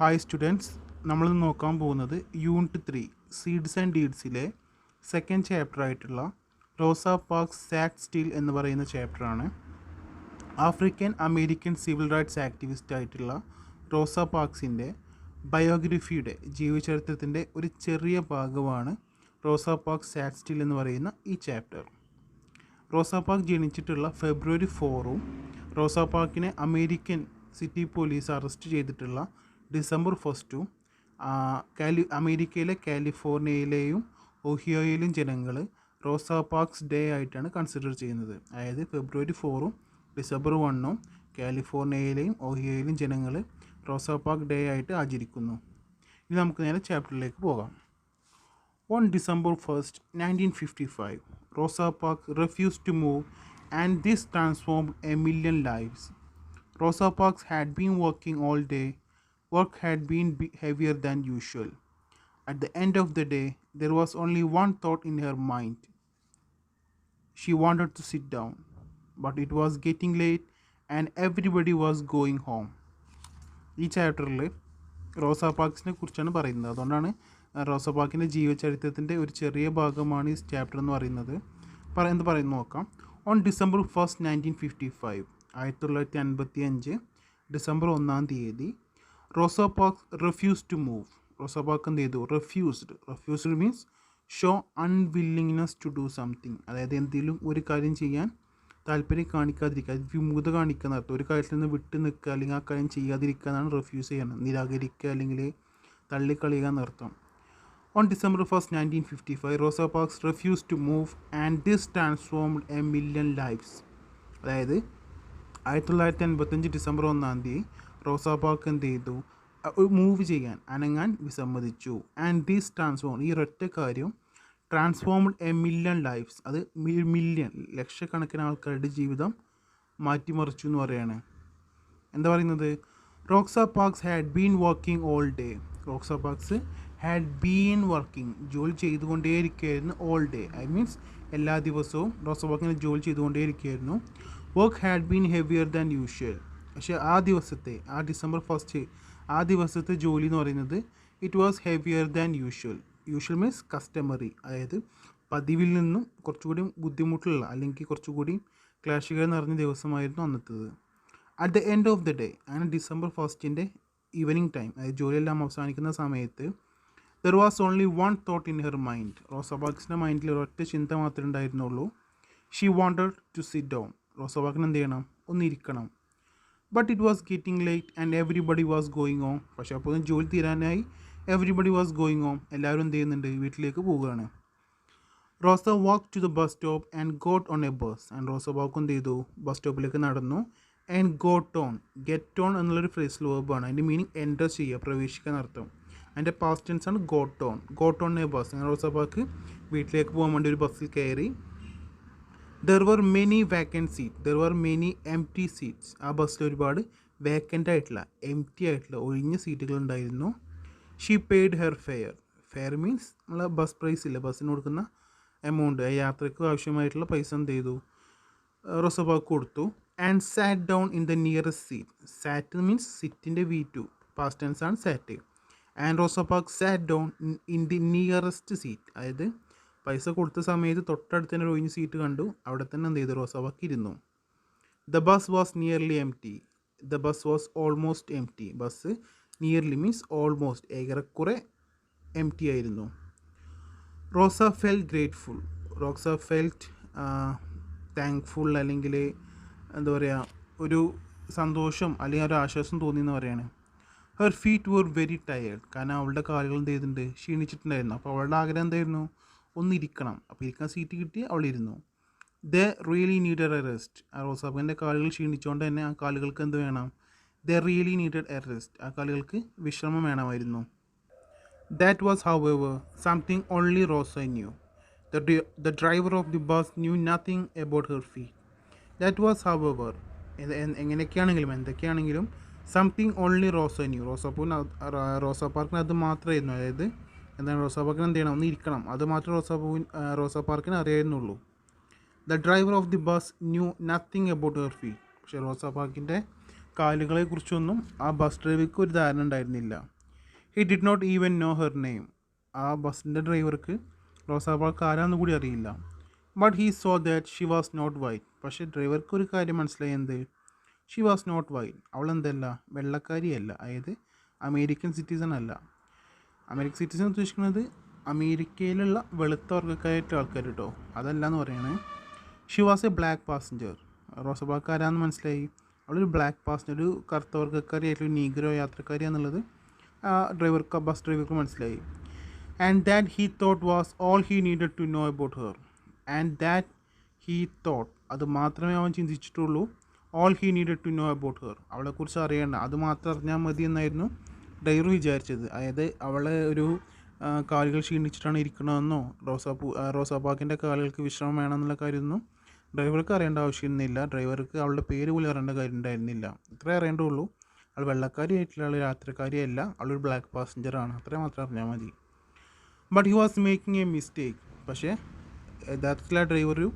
Hi students, നമ്മളിന്ന് നോക്കാൻ പോകുന്നത് യൂണിറ്റ് 3 സീഡ്സ് ആൻഡ് ഡീഡ്സിലെ സെക്കൻഡ് ചാപ്റ്റർ ആയിട്ടുള്ള റോസ പാർക്സ് സാറ്റ് സ്റ്റീൽ എന്ന് പറയുന്ന ചാപ്റ്ററാണ്. African American civil rights activist ആയിട്ടുള്ള റോസ പാർക്സിൻ്റെ ബയോഗ്രഫിയുടെ ജീവചരിത്രത്തിൻ്റെ ഒരു ചെറിയ ഭാഗമാണ് റോസ പാർക്സ് സാറ്റ് സ്റ്റീൽ എന്ന് പറയുന്ന ഈ ചാപ്റ്റർ. റോസ പാർക്ക് ജനിച്ചിട്ടുള്ള ഫെബ്രുവരി 4-ഉം റോസ പാർക്കിനെ അമേരിക്കൻ സിറ്റി പോലീസ് അറസ്റ്റ് ചെയ്തിട്ടുള്ള ഡിസംബർ 1-ഉം അമേരിക്കയിലെ കാലിഫോർണിയയിലെയും ഒഹിയോയിലും ജനങ്ങൾ റോസ പാർക്സ് ഡേ ആയിട്ടാണ് കൺസിഡർ ചെയ്യുന്നത്. അതായത് ഫെബ്രുവരി 4-ഉം ഡിസംബർ 1-ഉം കാലിഫോർണിയയിലെയും ഒഹിയോയിലും ജനങ്ങൾ റോസ പാർക്ക് ഡേ ആയിട്ട് ആചരിക്കുന്നു. ഇനി നമുക്ക് നേരെ ചാപ്റ്ററിലേക്ക് പോകാം. On December 1st, 1955, Rosa Parks refused to move, and this transformed a million lives. Rosa Parks had been working all day. Work had been heavier than usual. At the end of the day, there was only one thought in her mind. She wanted to sit down, but it was getting late, and everybody was going home. ഈ ചാപ്റ്ററിൽ റോസ പാർക്സിനെ കുറിച്ചാണ് പറയുന്നത്. അതുകൊണ്ടാണ് റോസ പാർക്കിൻ്റെ ജീവചരിത്രത്തിൻ്റെ ഒരു ചെറിയ ഭാഗമാണ് ഈ ചാപ്റ്റർ എന്ന് പറയുന്നത്. എന്ത് പറയുന്നത് നോക്കാം. ഓൺ ഡിസംബർ 1st, 1955, 1955 ഡിസംബർ 1-ാം തീയതി Rosa Park refuse to move. Rosa Park എന്ത് ചെയ്തു? Refused means show unwillingness to do something. അതായത് എന്തെങ്കിലും ഒരു കാര്യം ചെയ്യാൻ താല്പര്യം കാണിക്കാതിരിക്കുക, വിമുഖത കാണിക്കുക എന്നർത്ഥം. ഒരു കാര്യത്തിൽ നിന്ന് വിട്ട് നിൽക്കുക അല്ലെങ്കിൽ ആ കാര്യം ചെയ്യാതിരിക്കുക എന്നാണ് റിഫ്യൂസ് ചെയ്യണം. നിരാകരിക്കുക അല്ലെങ്കിൽ തള്ളിക്കളയുക എന്നർത്ഥം. On December 1st, 1955, Rosa Parks refused to move, and this transformed a million lives. അതായത് 1955 ഡിസംബർ 1-ാം തീയതി റോസ പാർക്ക് എന്ത് ചെയ്തു? മൂവ് ചെയ്യാൻ, അനങ്ങാൻ വിസമ്മതിച്ചു. ആൻഡ് ദിസ് ട്രാൻസ്ഫോം, ഈ ഒരൊറ്റ കാര്യം ട്രാൻസ്ഫോംഡ് എ മില്യൺ ലൈഫ്സ്, അത് മില്യൺ ലക്ഷക്കണക്കിന് ആൾക്കാരുടെ ജീവിതം മാറ്റിമറിച്ചു എന്ന് പറയുകയാണ്. എന്താ പറയുന്നത്? Rosa Parks had been working all day. Rosa Parks had been working, ജോലി ചെയ്തുകൊണ്ടേയിരിക്കുകയായിരുന്നു. ഓൾ ഡേ ഐ മീൻസ് എല്ലാ ദിവസവും റോസ പാർക്കിന് ജോലി ചെയ്തുകൊണ്ടേയിരിക്കുകയായിരുന്നു. Work had been heavier than usual. പക്ഷേ ആ ദിവസത്തെ, ആ ഡിസംബർ 1st ആ ദിവസത്തെ ജോലി എന്ന് പറയുന്നത് it was heavier than usual. Usual means customary, അതായത് പതിവിൽ നിന്നും കുറച്ചുകൂടി ബുദ്ധിമുട്ടുള്ള അല്ലെങ്കിൽ കുറച്ചുകൂടി ക്ലാഷുകൾ നിറഞ്ഞ ദിവസമായിരുന്നു അന്നത്തേത്. At the end of the day, അങ്ങനെ ഡിസംബർ 1st ഈവനിങ് ടൈം, അതായത് ജോലിയെല്ലാം അവസാനിക്കുന്ന സമയത്ത് there was only one thought in her mind. Rosa പാർക്സിൻ്റെ മൈൻഡിൽ ഒരൊറ്റ ചിന്ത മാത്രമേ ഉണ്ടായിരുന്നുള്ളൂ. She wanted to sit down. Rosa പാർക്കിന് എന്ത് ചെയ്യണം? ഒന്നിരിക്കണം. But it was getting late and everybody was going home. പക്ഷേ അപ്പോൾ ജോലി തീരാനായി. എവറിബഡി വാസ് ഗോയിങ് ഹോം, എല്ലാവരും എന്ത് ചെയ്യുന്നുണ്ട്? വീട്ടിലേക്ക് പോവുകയാണ്. Rosa walk to the bus stop and got on a bus. And Rosa Park എന്ത് ചെയ്തു? ബസ് സ്റ്റോപ്പിലേക്ക് നടന്നു. And got on, get on എന്നുള്ളൊരു ഫ്രേസ് വേർബാണ്. അതിൻ്റെ മീനിങ് എൻ്റർ ചെയ്യുക, പ്രവേശിക്കാൻ അർത്ഥം. അതിൻ്റെ പാസ്റ്റ് ടെൻസ് ആണ് got on. Got on a bus. അങ്ങനെ റോസ പാർക്ക് വീട്ടിലേക്ക് പോകാൻ വേണ്ടി ഒരു ബസ്സിൽ കയറി. There were many vacant seat, there were many empty seats. ആ ബസ്സിൽ ഒരുപാട് വേക്കൻ്റ് ആയിട്ടുള്ള, എംപ്റ്റി ആയിട്ടുള്ള ഒഴിഞ്ഞ സീറ്റുകൾ ഉണ്ടായിരുന്നു. She paid her fare. Fare means നമ്മളെ ബസ് പ്രൈസ് ഇല്ല, ബസ്സിന് കൊടുക്കുന്ന എമൗണ്ട്, യാത്രയ്ക്ക് ആവശ്യമായിട്ടുള്ള പൈസ എന്ത് ചെയ്തു? റോസ പാർക്ക് കൊടുത്തു. And sat down in the nearest seat. Sat means സിറ്റിൻ്റെ V2, പാസ്റ്റ് ടെൻസ് ആണ് sat. And Rosa Park sat down in the nearest seat. അതായത് പൈസ കൊടുത്ത സമയത്ത് തൊട്ടടുത്ത് തന്നെ ഒരു ഒഴിഞ്ഞ സീറ്റ് കണ്ടു, അവിടെ തന്നെ എന്ത് ചെയ്തു? റോസ പാർക്ക് ഇരുന്നു. The bus was nearly empty. The bus was almost empty. Bus nearly means almost, ഏറെക്കുറെ എംപ്റ്റി ആയിരുന്നു. റോസ ഫെൽറ്റ് ഗ്രേറ്റ്ഫുൾ. റോസ ഫെൽറ്റ് താങ്ക്ഫുൾ, അല്ലെങ്കിൽ എന്താ പറയുക, ഒരു സന്തോഷം അല്ലെങ്കിൽ ഒരു ആശ്വാസം തോന്നിയെന്ന് പറയാണ്. Her feet were very tired. കാരണം അവളുടെ കാലുകൾ എന്ത് ചെയ്തിട്ടുണ്ട്? ക്ഷീണിച്ചിട്ടുണ്ടായിരുന്നു. അപ്പോൾ അവളുടെ ആഗ്രഹം എന്തായിരുന്നു? ഒന്നിരിക്കണം. അപ്പോൾ ഇരിക്കാൻ സീറ്റ് കിട്ടി, അവളിരുന്നു. They really needed a rest. ആ റോസാപ്പിൻ്റെ കാലുകൾ ക്ഷീണിച്ചുകൊണ്ട് തന്നെ ആ കാലുകൾക്ക് എന്ത് വേണം? They really needed a rest. ആ കാലുകൾക്ക് വിശ്രമം വേണമായിരുന്നു. That was however something only Rosa knew. The driver of the bus knew nothing about her feet. That was however, എങ്ങനെയൊക്കെയാണെങ്കിലും എന്തൊക്കെയാണെങ്കിലും something only Rosa knew. Rosa പാർക്കിന് അത് മാത്രമായിരുന്നു. അതായത് എന്താണ്? റോസ പാർക്കിന് എന്ത് ചെയ്യണം? ഒന്ന് ഇരിക്കണം. അത് മാത്രമേ റോസ പാർക്കിന് അറിയായിരുന്നുള്ളൂ. The driver of the bus knew nothing about her feet. പക്ഷേ റോസ പാർക്കിൻ്റെ കാലുകളെക്കുറിച്ചൊന്നും ആ ബസ് ഡ്രൈവർക്ക് ഒരു ധാരണ ഉണ്ടായിരുന്നില്ല. He did not even know her name. ആ ബസ്സിൻ്റെ ഡ്രൈവർക്ക് റോസാ പാർക്ക് ആരാന്ന് കൂടി അറിയില്ല. But he saw that she was not white. പക്ഷേ ഡ്രൈവർക്ക് ഒരു കാര്യം മനസ്സിലായി, എന്ത്? She was not white. അവൾ എന്തല്ല, വെള്ളക്കാരിയല്ല, അതായത് അമേരിക്കൻ സിറ്റിസൺ അല്ല. അമേരിക്കൻ സിറ്റിസൺ ഉദ്ദേശിക്കുന്നത് അമേരിക്കയിലുള്ള വെളുത്ത വർഗ്ഗക്കാരായിട്ട് ആൾക്കാർ കേട്ടോ, അതല്ല എന്ന് പറയണേ. She was a black passenger. Rosa Park ആരാന്ന് മനസ്സിലായി, അവളൊരു ബ്ലാക്ക് പാസഞ്ചർ, ഒരു കറുത്ത വർഗ്ഗക്കാരിയായിട്ടൊരു നീഗ്രോ യാത്രക്കാരിയാണെന്നുള്ളത് ബസ് ഡ്രൈവർക്ക് മനസ്സിലായി. And that he thought was all he needed to know about her. And that he thought, അത് മാത്രമേ അവൻ ചിന്തിച്ചിട്ടുള്ളൂ. All he needed to know about her, അവളെക്കുറിച്ച് അറിയേണ്ട, അത് മാത്രം അറിഞ്ഞാൽ മതി എന്നായിരുന്നു ഡ്രൈവർ വിചാരിച്ചത്. അതായത് അവളെ ഒരു കാലുകൾ ക്ഷീണിച്ചിട്ടാണ് ഇരിക്കണമെന്നോ റോസാപ്പാക്കിൻ്റെ കാലുകൾക്ക് വിശ്രമം വേണമെന്നുള്ള കാര്യമൊന്നും ഡ്രൈവർക്ക് അറിയേണ്ട ആവശ്യമൊന്നുമില്ല. ഡ്രൈവർക്ക് അവളുടെ പേര് പോലും അറിയേണ്ട കാര്യം ഉണ്ടായിരുന്നില്ല. ഇത്രേ അറിയേണ്ടുള്ളൂ, അവൾ വെള്ളക്കാരിയായിട്ടുള്ള ആൾ യാത്രക്കാരിയല്ല, അവളൊരു ബ്ലാക്ക് പാസഞ്ചറാണ്, അത്രയും മാത്രം അറിഞ്ഞാൽ മതി. But he was making a mistake. പക്ഷേ യഥാർത്ഥത്തിൽ ആ ഡ്രൈവർ ഒരു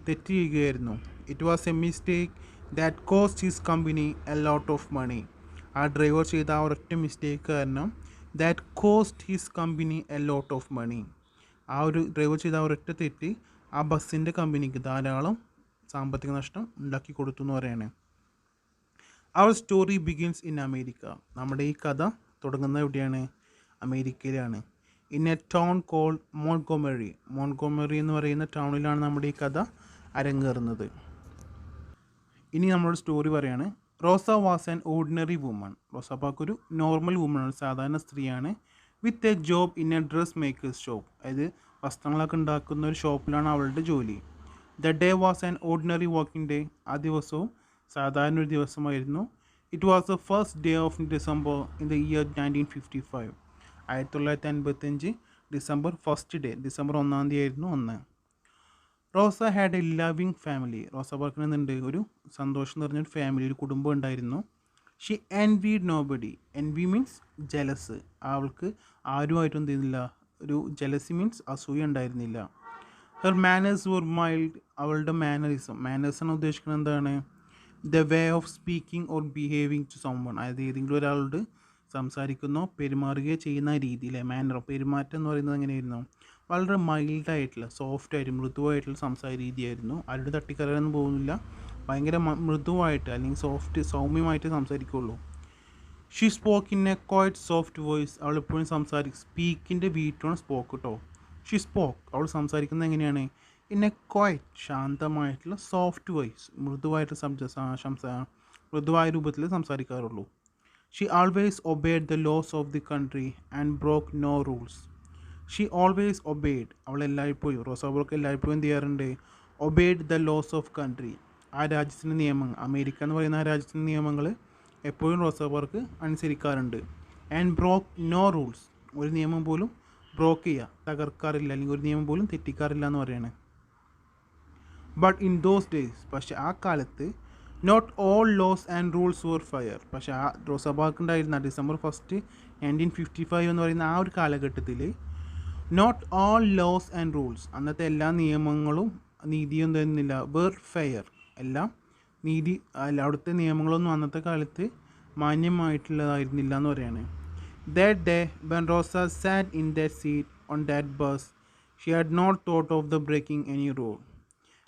തെറ്റ് ചെയ്യുകയായിരുന്നു. It was a mistake that cost his company a lot of money. ആ ഡ്രൈവർ ചെയ്ത ആ ഒരൊറ്റ മിസ്റ്റേക്ക് കാരണം that cost his company a lot of money. ആ ഒരു ഡ്രൈവർ ചെയ്ത ആ ഒരൊറ്റ തെറ്റ് ആ ബസ്സിൻ്റെ കമ്പനിക്ക് ധാരാളം സാമ്പത്തിക നഷ്ടം ഉണ്ടാക്കി കൊടുത്തു എന്ന് പറയാണ്. Our story begins in America. നമ്മുടെ ഈ കഥ തുടങ്ങുന്നത് എവിടെയാണ്? അമേരിക്കയിലാണ്. In a town called Montgomery. Montgomery എന്ന് പറയുന്ന ടൗണിലാണ് നമ്മുടെ ഈ കഥ അരങ്ങേറുന്നത്. ഇനി നമ്മളൊരു സ്റ്റോറി പറയാണ്. റോസ വാസ് ആൻ ഓർഡിനറി വുമൺ. റോസാപ്പാക്ക് ഒരു നോർമൽ വുമൺ, സാധാരണ സ്ത്രീയാണ്. With a job in A dress makers shop. അതായത് വസ്ത്രങ്ങളൊക്കെ ഉണ്ടാക്കുന്ന ഒരു ഷോപ്പിലാണ് അവളുടെ ജോലി. The day was an ordinary working day. ആ ദിവസവും സാധാരണ ഒരു ദിവസമായിരുന്നു. It was the first day of December in the year 1955. 1955 December first day, December 1 ആയിരുന്നു ഒന്ന്. റോസ ഹാഡ് എ ലവിങ് ഫാമിലി. റോസ പാർക്കിന് എന്തുണ്ട്, ഒരു സന്തോഷം നിറഞ്ഞൊരു ഫാമിലി, ഒരു കുടുംബം ഉണ്ടായിരുന്നു. She envied nobody. Envy means jealous. അവൾക്ക് ആരുമായിട്ടും എന്ത് ചെയ്യുന്നില്ല, ഒരു ജലസി മീൻസ് അസൂയ ഉണ്ടായിരുന്നില്ല. Her manners were mild. അവളുടെ മാനറിസം, മാനേഴ്സ് എന്ന് ഉദ്ദേശിക്കുന്നത് എന്താണ്? The way of speaking or behaving to someone. അതായത് ഏതെങ്കിലും ഒരാളോട് സംസാരിക്കുന്നോ പെരുമാറുകയോ ചെയ്യുന്ന രീതിയിലെ മാനർ, പെരുമാറ്റം എന്ന് പറയുന്നത് എങ്ങനെയായിരുന്നു? വളരെ മൈൽഡായിട്ടുള്ള, സോഫ്റ്റായിട്ട്, മൃദുവായിട്ടുള്ള സംസാര രീതിയായിരുന്നു. ആരുടെ തട്ടിക്കരയൊന്നും പോകുന്നില്ല, ഭയങ്കര മൃദുവായിട്ട് അല്ലെങ്കിൽ സൗമ്യമായിട്ട് സംസാരിക്കുകയുള്ളൂ. She spoke in a quiet soft voice. അവൾ എപ്പോഴും സ്പീക്കിൻ്റെ വീട്ടാണ് സ്പോക്ക് കേട്ടോ. ഷീ സ്പോക്ക്, അവൾ സംസാരിക്കുന്നത് എങ്ങനെയാണ്? ഇൻ എ ക്വയറ്റ്, ശാന്തമായിട്ടുള്ള സോഫ്റ്റ് വോയിസ്, മൃദുവായ രൂപത്തിൽ സംസാരിക്കാറുള്ളൂ. She always obeyed the laws of the country and broke no rules. She always obeyed, അവൾ എല്ലായ്പ്പോഴും, റോസാബോർക്ക് എല്ലായ്പ്പോഴും എന്ത് ചെയ്യാറുണ്ട്? Obeyed the laws of country. ആ രാജ്യത്തിൻ്റെ നിയമങ്ങൾ, അമേരിക്ക എന്ന് പറയുന്ന ആ രാജ്യത്തിൻ്റെ നിയമങ്ങൾ എപ്പോഴും റോസാബോർക്ക് അനുസരിക്കാറുണ്ട്. ആൻഡ് ബ്രോക്ക് നോ റൂൾസ്, ഒരു നിയമം പോലും ബ്രോക്ക് ചെയ്യുക, തകർക്കാറില്ല, അല്ലെങ്കിൽ ഒരു നിയമം പോലും തെറ്റിക്കാറില്ല എന്ന് പറയാണ്. ബട്ട് ഇൻ ദോസ് ഡേയ്സ്, പക്ഷേ ആ കാലത്ത്, not all laws and rules were fair. പക്ഷേ ആ റോസാബാർക്ക് ഉണ്ടായിരുന്ന ഡിസംബർ 1 1955 എന്ന് പറയുന്ന ആ ഒരു കാലഘട്ടത്തിൽ not all laws and rules, അന്നത്തെ എല്ലാ നിയമങ്ങളും നീതിയും തരുന്നില്ല, വേർ ഫെയർ, എല്ലാം നീതി, അവിടുത്തെ നിയമങ്ങളൊന്നും അന്നത്തെ കാലത്ത് മാന്യമായിട്ടുള്ളതായിരുന്നില്ല എന്ന് പറയാണ്. That day, when Rosa sat in that seat on that bus, she had not thought of the breaking any rule.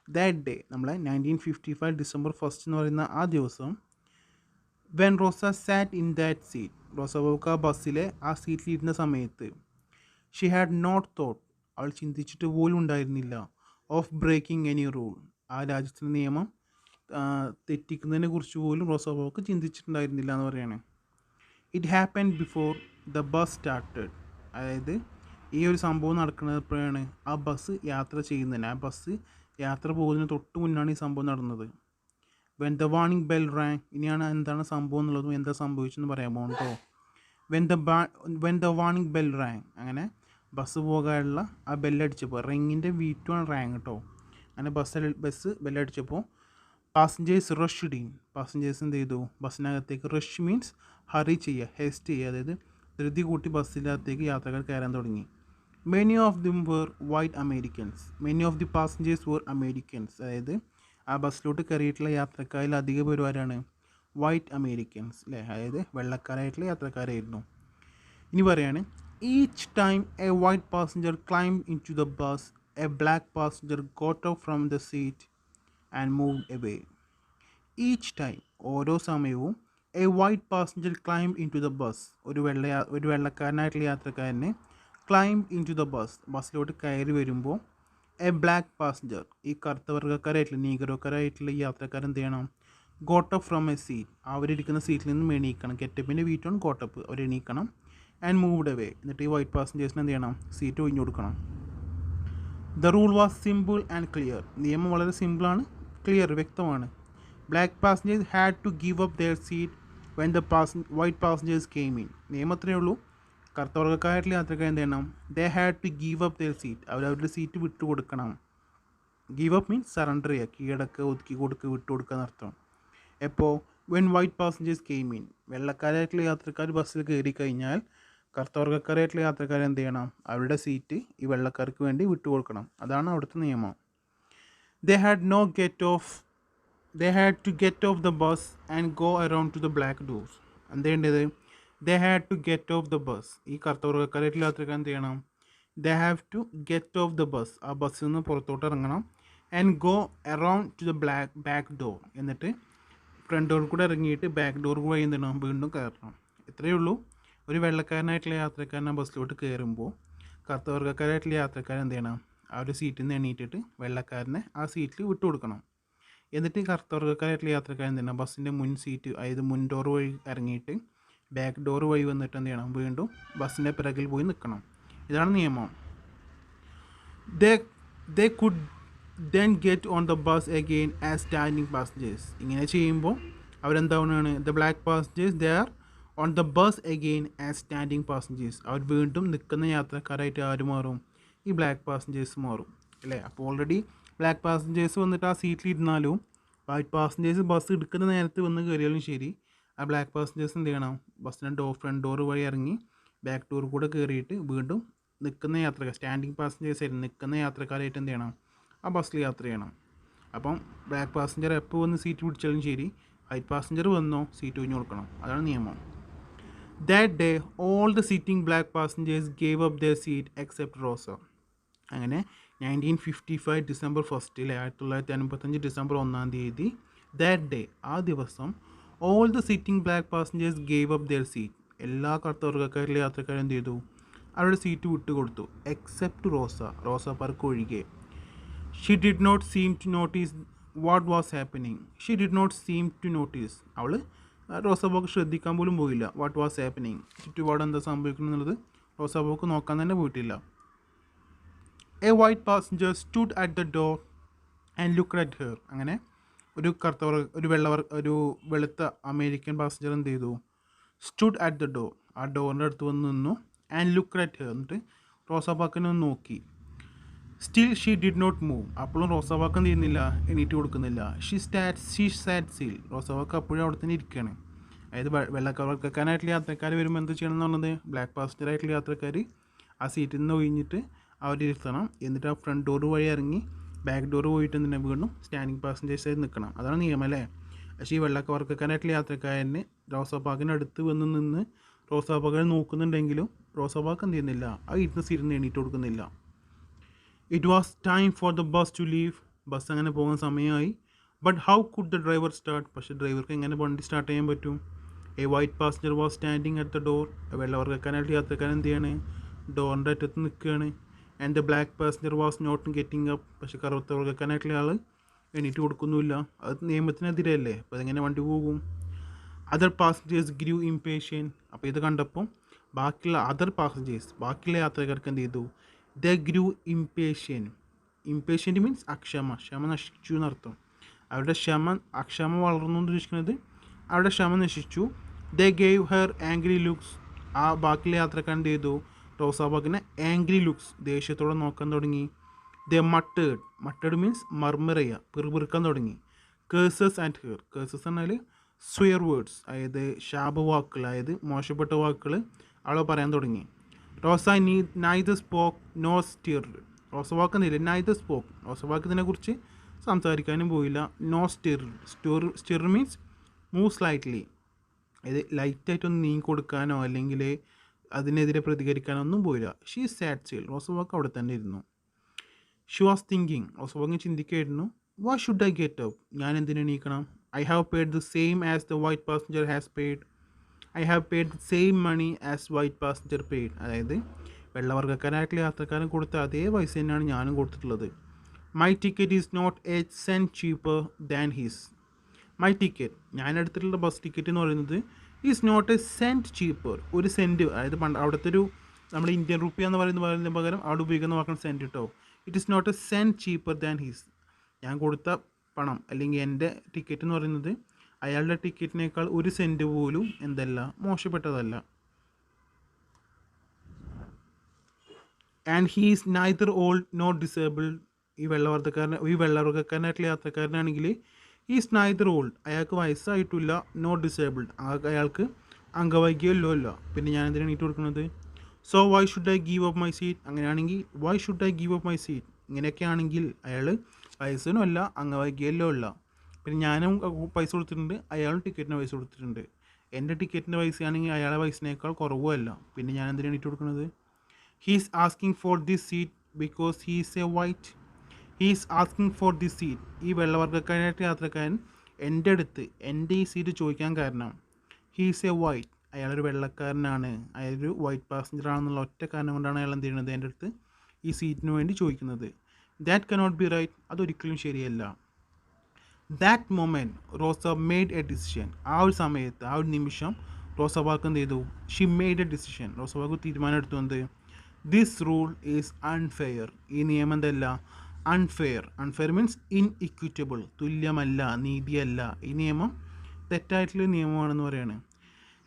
That day, നമ്മളെ 1955 ഡിസംബർ 1 എന്ന് പറയുന്ന ആ ദിവസം, when Rosa sat in that seat, റോസ ബസ്സിലെ ആ സീറ്റിലിരുന്ന സമയത്ത്, she had not thought, അവൾ ചിന്തിച്ചിട്ട് പോലും ഉണ്ടായിരുന്നില്ല, ഓഫ് ബ്രേക്കിംഗ് എനി റൂൾ, ആ രാജ്യത്തിൻ്റെ നിയമം തെറ്റിക്കുന്നതിനെ കുറിച്ച് പോലും റോസബോക്ക് ചിന്തിച്ചിട്ടുണ്ടായിരുന്നില്ല എന്ന് പറയുകയാണ്. It happen before the bus started. അതായത് ഈ ഒരു സംഭവം നടക്കുന്നത് എപ്പോഴാണ്? ആ ബസ് യാത്ര ചെയ്യുന്നതിന്, ആ ബസ് യാത്ര പോകുന്നതിന് തൊട്ട് മുന്നാണ് ഈ സംഭവം നടന്നത്. When the warning bell rang. ഇനിയാണ് എന്താണ് സംഭവം എന്നുള്ളതും എന്താ സംഭവിച്ചെന്ന് പറയാൻ പോകുന്നുണ്ടോ. When the warning bell rang, അങ്ങനെ ബസ് പോകാനുള്ള ആ ബെല്ലടിച്ചപ്പോൾ, റിങ്ങിൻ്റെ വീറ്റുമാണ് റാങ് കേട്ടോ. അങ്ങനെ ബസ് ബെല്ലടിച്ചപ്പോൾ പാസഞ്ചേഴ്സ് റഷ്ഡ് ഇൻ. പാസഞ്ചേഴ്സ് എന്ത് ചെയ്തു? ബസ്സിനകത്തേക്ക്, റഷ് മീൻസ് ഹറി ചെയ്യുക, ഹേസ്റ്റ് ചെയ്യുക, അതായത് ധൃതി കൂട്ടി ബസ്സിനകത്തേക്ക് യാത്രക്കാർ കയറാൻ തുടങ്ങി. Many of them were white Americans. Many of the passengers were Americans. അതായത് ആ ബസ്സിലോട്ട് കയറിയിട്ടുള്ള യാത്രക്കാരിൽ അധിക പേരും ആരാണ്? വൈറ്റ് അമേരിക്കൻസ് അല്ലേ, അതായത് വെള്ളക്കാരായിട്ടുള്ള യാത്രക്കാരായിരുന്നു. ഇനി പറയാണ്, each time a white passenger climb in to the bus a black passenger got out from the seat and move away. Each time ഓരോ സമയവും a white passenger climb in to the bus ഒരു വെള്ളക്കാരനായിട്ടുള്ള യാത്രക്കാരനെ climb in to the ബസ്സിലോട്ട് കയറി വരുമ്പോൾ A black passenger ഈ കറുത്ത വർഗ്ഗക്കാരായിട്ടുള്ള നീഗറോക്കാരായിട്ടുള്ള ഈ യാത്രക്കാരൻ എന്ത് ചെയ്യണം, ഗോട്ടപ്പ് ഫ്രം എ സീറ്റ് അവരിരിക്കുന്ന സീറ്റിൽ നിന്നും എണീക്കണം. ഗെറ്റപ്പിൻ്റെ വീട്ടാണ് ഗോട്ടപ്പ്, അവർ എണീക്കണം. ആൻഡ് മൂവ്ഡ് അവേ എന്നിട്ട് ഈ വൈറ്റ് പാസഞ്ചേഴ്സിന് എന്ത് ചെയ്യണം, സീറ്റ് ഒഴിഞ്ഞു കൊടുക്കണം. The rule was simple and clear. നിയമം വളരെ സിമ്പിളാണ്, ക്ലിയർ വ്യക്തമാണ്. Black passengers had to give up their seat when the white passengers came in. നിയമത്രേ ഉള്ളൂ, കറുത്ത വർഗ്ഗക്കാരായിട്ടുള്ള യാത്രക്കാർ എന്ത് ചെയ്യണം, they had to give up their seat, അവരവരുടെ സീറ്റ് വിട്ടു കൊടുക്കണം. ഗീവ് അപ്പ് മീൻസ് സറണ്ടർ ചെയ്യുക, കീഴടക്കുക, ഒതുക്കി കൊടുക്കുക, വിട്ടു കൊടുക്കുക എന്നർത്ഥം. എപ്പോൾ when white passengers came in, വെള്ളക്കാരായിട്ടുള്ള യാത്രക്കാർ ബസ്സിൽ കയറി കഴിഞ്ഞാൽ കറുത്ത വർഗ്ഗക്കാരായിട്ടുള്ള യാത്രക്കാർ എന്ത് ചെയ്യണം, അവരുടെ സീറ്റ് ഈ വെള്ളക്കാർക്ക് വേണ്ടി വിട്ടു കൊടുക്കണം. അതാണ് അവിടുത്തെ നിയമം. They had to get off the bus and go around to the black doors. എന്തേണ്ടത്, they had to get off the bus, ഈ കറുത്ത വർഗ്ഗക്കാരായിട്ടുള്ള യാത്രക്കാർ എന്ത് ചെയ്യണം, they have to get off the bus, ആ ബസ്സിൽ നിന്ന് പുറത്തോട്ട് ഇറങ്ങണം. And go around to the back door, എന്നിട്ട് ഫ്രണ്ട് ഡോർ കൂടെ ഇറങ്ങിയിട്ട് ബാക്ക് ഡോർ വഴി എന്ത് ചെയ്യണം, വീണ്ടും കയറണം. ഇത്രയേ ഉള്ളൂ. ഒരു വെള്ളക്കാരനായിട്ടുള്ള യാത്രക്കാരൻ ബസ്സിലോട്ട് കയറുമ്പോൾ കറുത്ത വർഗ്ഗക്കാരായിട്ടുള്ള യാത്രക്കാരൻ എന്ത് ചെയ്യണം, ആ ഒരു സീറ്റിൽ നിന്ന് എണീറ്റിട്ട് വെള്ളക്കാരനെ ആ സീറ്റിൽ വിട്ടു കൊടുക്കണം. എന്നിട്ട് കറുത്ത വർഗ്ഗക്കാരായിട്ടുള്ള യാത്രക്കാരൻ എന്ത് ചെയ്യണം, ബസ്സിൻ്റെ മുൻ സീറ്റ് അതായത് മുൻ ഡോർ വഴി ഇറങ്ങിയിട്ട് ബാക്ക് ഡോർ വഴി വന്നിട്ട് എന്ത് ചെയ്യണം, വീണ്ടും ബസ്സിൻ്റെ പിറകിൽ പോയി നിൽക്കണം. ഇതാണ് നിയമം. They could then get on the bus again as standing passengers. ഇങ്ങനെ ചെയ്യുമ്പോൾ അവരെന്താവുന്നതാണ്, the black passengers they are on the bus again as standing passengers. അവർ വീണ്ടും നിൽക്കുന്ന യാത്രക്കാരായിട്ട് ആര് മാറും, ഈ ബ്ലാക്ക് പാസഞ്ചേഴ്സ് മാറും അല്ലേ. അപ്പോൾ ഓൾറെഡി ബ്ലാക്ക് പാസഞ്ചേഴ്സ് വന്നിട്ട് ആ സീറ്റിലിരുന്നാലും വൈറ്റ് പാസഞ്ചേഴ്സ് ബസ് എടുക്കുന്ന നേരത്ത് വന്ന് കയറിയാലും ശരി, ആ ബ്ലാക്ക് പാസഞ്ചേഴ്സ് എന്ത് ചെയ്യണം, ബസ്സിൻ്റെ ഫ്രണ്ട് ഡോർ വഴി ഇറങ്ങി ബാക്ക് ഡോർ കൂടെ കയറിയിട്ട് വീണ്ടും നിൽക്കുന്ന യാത്രക്കാർ, സ്റ്റാൻഡിങ് പാസഞ്ചേഴ്സ് ആയിട്ട് നിൽക്കുന്ന യാത്രക്കാരായിട്ട് എന്ത് ചെയ്യണം, ആ ബസ്സിൽ യാത്ര ചെയ്യണം. അപ്പം ബ്ലാക്ക് പാസഞ്ചർ എപ്പോൾ വന്ന് സീറ്റ് പിടിച്ചാലും ശരി, വൈറ്റ് പാസഞ്ചർ വന്നോ സീറ്റ് ഒഴിഞ്ഞു കൊടുക്കണം. അതാണ് നിയമം. That day all the sitting black passengers gave up their seat except Rosa. അങ്ങനെ 1955 ഡിസംബർ 1 1955 ഡിസംബർ 1 ദാറ്റ് ഡേ ആ ദിവസം all the sitting black passengers gave up their seat, എല്ലാ കറുത്ത വർഗ്ഗക്കാരിലെ യാത്രക്കാരും എന്ത് ചെയ്തു, അവരുടെ സീറ്റ് വിട്ടു കൊടുത്തു. എക്സെപ്റ്റ് റോസ പാർക്ക് ഒഴികെ. She did not seem to notice what was happening. She did not seem to notice, അവൾ റോസാബോക്ക് ശ്രദ്ധിക്കാൻ പോലും പോയില്ല. വാട്ട് വാസ് ഹാപ്പനിങ്, ചുറ്റുപാട് എന്താ സംഭവിക്കണം എന്നുള്ളത് റോസാബോക്ക് നോക്കാൻ തന്നെ പോയിട്ടില്ല. A white passenger stood at the door and looked at her. അങ്ങനെ ഒരു വെളുത്ത അമേരിക്കൻ പാസഞ്ചർ എന്ത് ചെയ്തു, സ്റ്റുഡ് അറ്റ് ദ ഡോർ, ആ ഡോറിൻ്റെ അടുത്ത് വന്ന് നിന്നു. ആൻഡ് ലുക്ക്ഡ് അറ്റ് ഹെർ, എന്നിട്ട് റോസാബാക്കിനെ ഒന്ന് നോക്കി. Still she did not move, അപ്പോഴും റോസാബാക്ക് എന്ത് ചെയ്യുന്നില്ല, എണീറ്റ് കൊടുക്കുന്നില്ല. ഷീ സാറ്റ് സ്റ്റിൽ, റോസാബാക്ക് അപ്പോഴും അവിടെ തന്നെ ഇരിക്കുകയാണ്. അതായത് വെള്ളക്കാരായിട്ടുള്ള യാത്രക്കാർ വരുമ്പോൾ എന്ത് ചെയ്യണം എന്ന് പറഞ്ഞത്, ബ്ലാക്ക് പാസഞ്ചറായിട്ടുള്ള യാത്രക്കാർ ആ സീറ്റിൽ നിന്ന് ഒഴിഞ്ഞിട്ട് അവരിരുത്തണം. എന്നിട്ട് ആ ഫ്രണ്ട് ഡോർ വഴി ഇറങ്ങി ബാക്ക് ഡോർ പോയിട്ട് എന്തിനാ വീണ്ടും സ്റ്റാൻഡിങ് പാസഞ്ചേഴ്സായി നിൽക്കണം. അതാണ് നിയമം അല്ലേ. പക്ഷേ ഈ വെള്ളക്കാരായിട്ടുള്ള യാത്രക്കാരന് റോസാബാക്കിൻ്റെ അടുത്ത് വന്ന് നിന്ന് റോസാബാക്കിനെ നോക്കുന്നുണ്ടെങ്കിലും റോസാബാക്ക് എന്ത് ചെയ്യുന്നില്ല, ആ ഇരുന്ന് സീറ്റിൽ എണീറ്റ് കൊടുക്കുന്നില്ല. It was time for the bus to leave. Bus അങ്ങനെ പോകുന്ന സമയമായി. But how could the driver start, പക്ഷേ ഡ്രൈവർക്ക് എങ്ങനെ വണ്ടി സ്റ്റാർട്ട് ചെയ്യാൻ പറ്റും. A white passenger was standing at the door. വെള്ളവർഗ്ഗക്കാരായിട്ട് യാത്രക്കാരൻ എന്ത് ചെയ്യാണ്, ഡോറിൻ്റെ അറ്റത്ത് നിൽക്കുകയാണ്. And the black passenger was not getting up, പക്ഷേ കറുത്ത വർഗ്ഗക്കാരായിട്ടുള്ള ആൾ എണീറ്റ് കൊടുക്കുന്നില്ല. അത് നിയമത്തിനെതിരല്ലേ, അപ്പോൾ അതെങ്ങനെ വണ്ടി പോകും. അതർ പാസഞ്ചേഴ്സ് ഗ്രൂ ഇംപേഷ്യൻ. അപ്പോൾ ഇത് കണ്ടപ്പോൾ ബാക്കിയുള്ള യാത്രക്കാർക്ക് എന്ത് ചെയ്തു, ദ ഗ്രൂ ഇംപേഷ്യൻറ്റ് മീൻസ് ക്ഷമ നശിച്ചു എന്നർത്ഥം. അവരുടെ അക്ഷമ വളർന്നു എന്ന് ഉദ്ദേശിക്കുന്നത് അവരുടെ ക്ഷമ നശിച്ചു. The gave her angry looks. ആ ബാക്കിയുള്ള യാത്രക്കാർ എന്ത് ചെയ്തു, റോസാബാക്കിനെ ആംഗ്രി ലുക്സ്, ദേഷ്യത്തോടെ നോക്കാൻ തുടങ്ങി. ദ മട്ടേഡ് മീൻസ് മർമറയ്യ, പിറുപിറുക്കാൻ തുടങ്ങി. കേഴ്സസ് ആൻഡ് ഹെർ, കേഴ്സസ് എന്നാൽ സ്വയർ വേർഡ്സ്, അതായത് ശാപവാക്കുകൾ, അതായത് മോശപ്പെട്ട വാക്കുകൾ അവളെ പറയാൻ തുടങ്ങി. Rosa neither spoke nor stirred. Rosa Park എന്നില്ല, നൈദർ സ്പോക്ക്, റോസവാക്ക് ഇതിനെക്കുറിച്ച് സംസാരിക്കാനും പോയില്ല. No stir means move slightly, ഇത് ലൈറ്റായിട്ടൊന്ന് നീങ്ങി കൊടുക്കാനോ അല്ലെങ്കിൽ അതിനെതിരെ പ്രതികരിക്കാനോ ഒന്നും പോയില്ല. ഷീ സാറ്റ് സ്റ്റിൽ, റോസവാക്ക് അവിടെ തന്നെ ഇരുന്നു. ഷി വാസ് തിങ്കിങ്, റോസവാക്ക് ചിന്തിക്കുകയായിരുന്നു. Why should I get up, ഞാൻ എന്തിനു എണീക്കണം? I have paid the same as the white passenger has paid. I have paid the same money as white passenger paid. അതായത് വെള്ളവർഗ്ഗക്കാരായിട്ടുള്ള യാത്രക്കാരൻ കൊടുത്ത അതേ പൈസ തന്നെയാണ് ഞാനും കൊടുത്തിട്ടുള്ളത്. My ticket is not a cent cheaper than his. My ticket, ഞാൻ എടുത്തിട്ടുള്ള ബസ് ടിക്കറ്റ് എന്ന് പറയുന്നത് is not a cent cheaper, ഒരു സെൻറ്റ്, അതായത് അവിടുത്തെ ഒരു നമ്മുടെ ഇന്ത്യൻ റുപ്പിയ എന്ന് പറയുന്നതിന് പകരം അവിടെ ഉപയോഗിക്കുന്ന വാക്കാണ് സെൻറ്റ് കേട്ടോ. It is not a cent cheaper than his. ഞാൻ കൊടുത്ത പണം അല്ലെങ്കിൽ എൻ്റെ ടിക്കറ്റ് എന്ന് പറയുന്നത് അയാളുടെ ടിക്കറ്റിനേക്കാൾ ഒരു സെൻറ്റ് പോലും എന്തല്ല മോശപ്പെട്ടതല്ല. And he is neither old not disabled. ഈ വെള്ളവർഗ്ഗക്കാരനായിട്ടുള്ള യാത്രക്കാരനാണെങ്കിൽ ഈസ് നൈദർ ഓൾഡ്, അയാൾക്ക് വയസ്സായിട്ടില്ല, നോട്ട് ഡിസേബിൾഡ്, അയാൾക്ക് അംഗവൈകല്യമല്ലോ അല്ല, പിന്നെ ഞാൻ എന്തിനാണ് എണീറ്റ് കൊടുക്കുന്നത്? So why should I give up my seat, അങ്ങനെയാണെങ്കിൽ why should I give up my seat, ഇങ്ങനെയൊക്കെ ആണെങ്കിൽ അയാൾ വയസ്സിനും അല്ല അംഗവൈകല്യമല്ലോ അല്ല, പിന്നെ ഞാനും പൈസ കൊടുത്തിട്ടുണ്ട്, അയാളും ടിക്കറ്റിന് പൈസ കൊടുത്തിട്ടുണ്ട്. എൻ്റെ ടിക്കറ്റിൻ്റെ പൈസയാണെങ്കിൽ അയാളെ പൈസനേക്കാൾ കുറവുമല്ല, പിന്നെ ഞാൻ എന്തിനാണ് എണീറ്റ് കൊടുക്കുന്നത്? He's asking for this seat because he's A white. He's asking for this seat, ഈ വെള്ളവർഗ്ഗക്കാരായിട്ട് യാത്രക്കാരൻ എൻ്റെ അടുത്ത് എൻ്റെ ഈ സീറ്റ് ചോദിക്കാൻ കാരണം ഹീസ് എ വൈറ്റ്, അയാളൊരു വെള്ളക്കാരനാണ്, അയാളൊരു വൈറ്റ് പാസഞ്ചർ ആണെന്നുള്ള ഒറ്റ കാരണം കൊണ്ടാണ് അയാൾ എന്ത് ചെയ്യുന്നത് എൻ്റെ അടുത്ത് ഈ സീറ്റിന് വേണ്ടി ചോദിക്കുന്നത്. ദാറ്റ് കനോട്ട് ബി റൈറ്റ്, അതൊരിക്കലും ശരിയല്ല. That moment Rosa made a decision, ആ ഒരു സമയത്ത് ആ ഒരു നിമിഷം റോസ പാർക്ക് എന്ത് ചെയ്തു? She made a decision, Rosa Park തീരുമാനം എടുത്തു. എന്ത്? ദിസ് റൂൾ ഈസ് അൺഫെയർ, ഈ നിയമം എന്തല്ല? അൺഫെയർ. അൺഫെയർ മീൻസ് ഇൻഇക്വിറ്റബിൾ, തുല്യമല്ല, നീതിയല്ല, ഈ നിയമം തെറ്റായിട്ടുള്ള നിയമമാണെന്ന് പറയാണ്.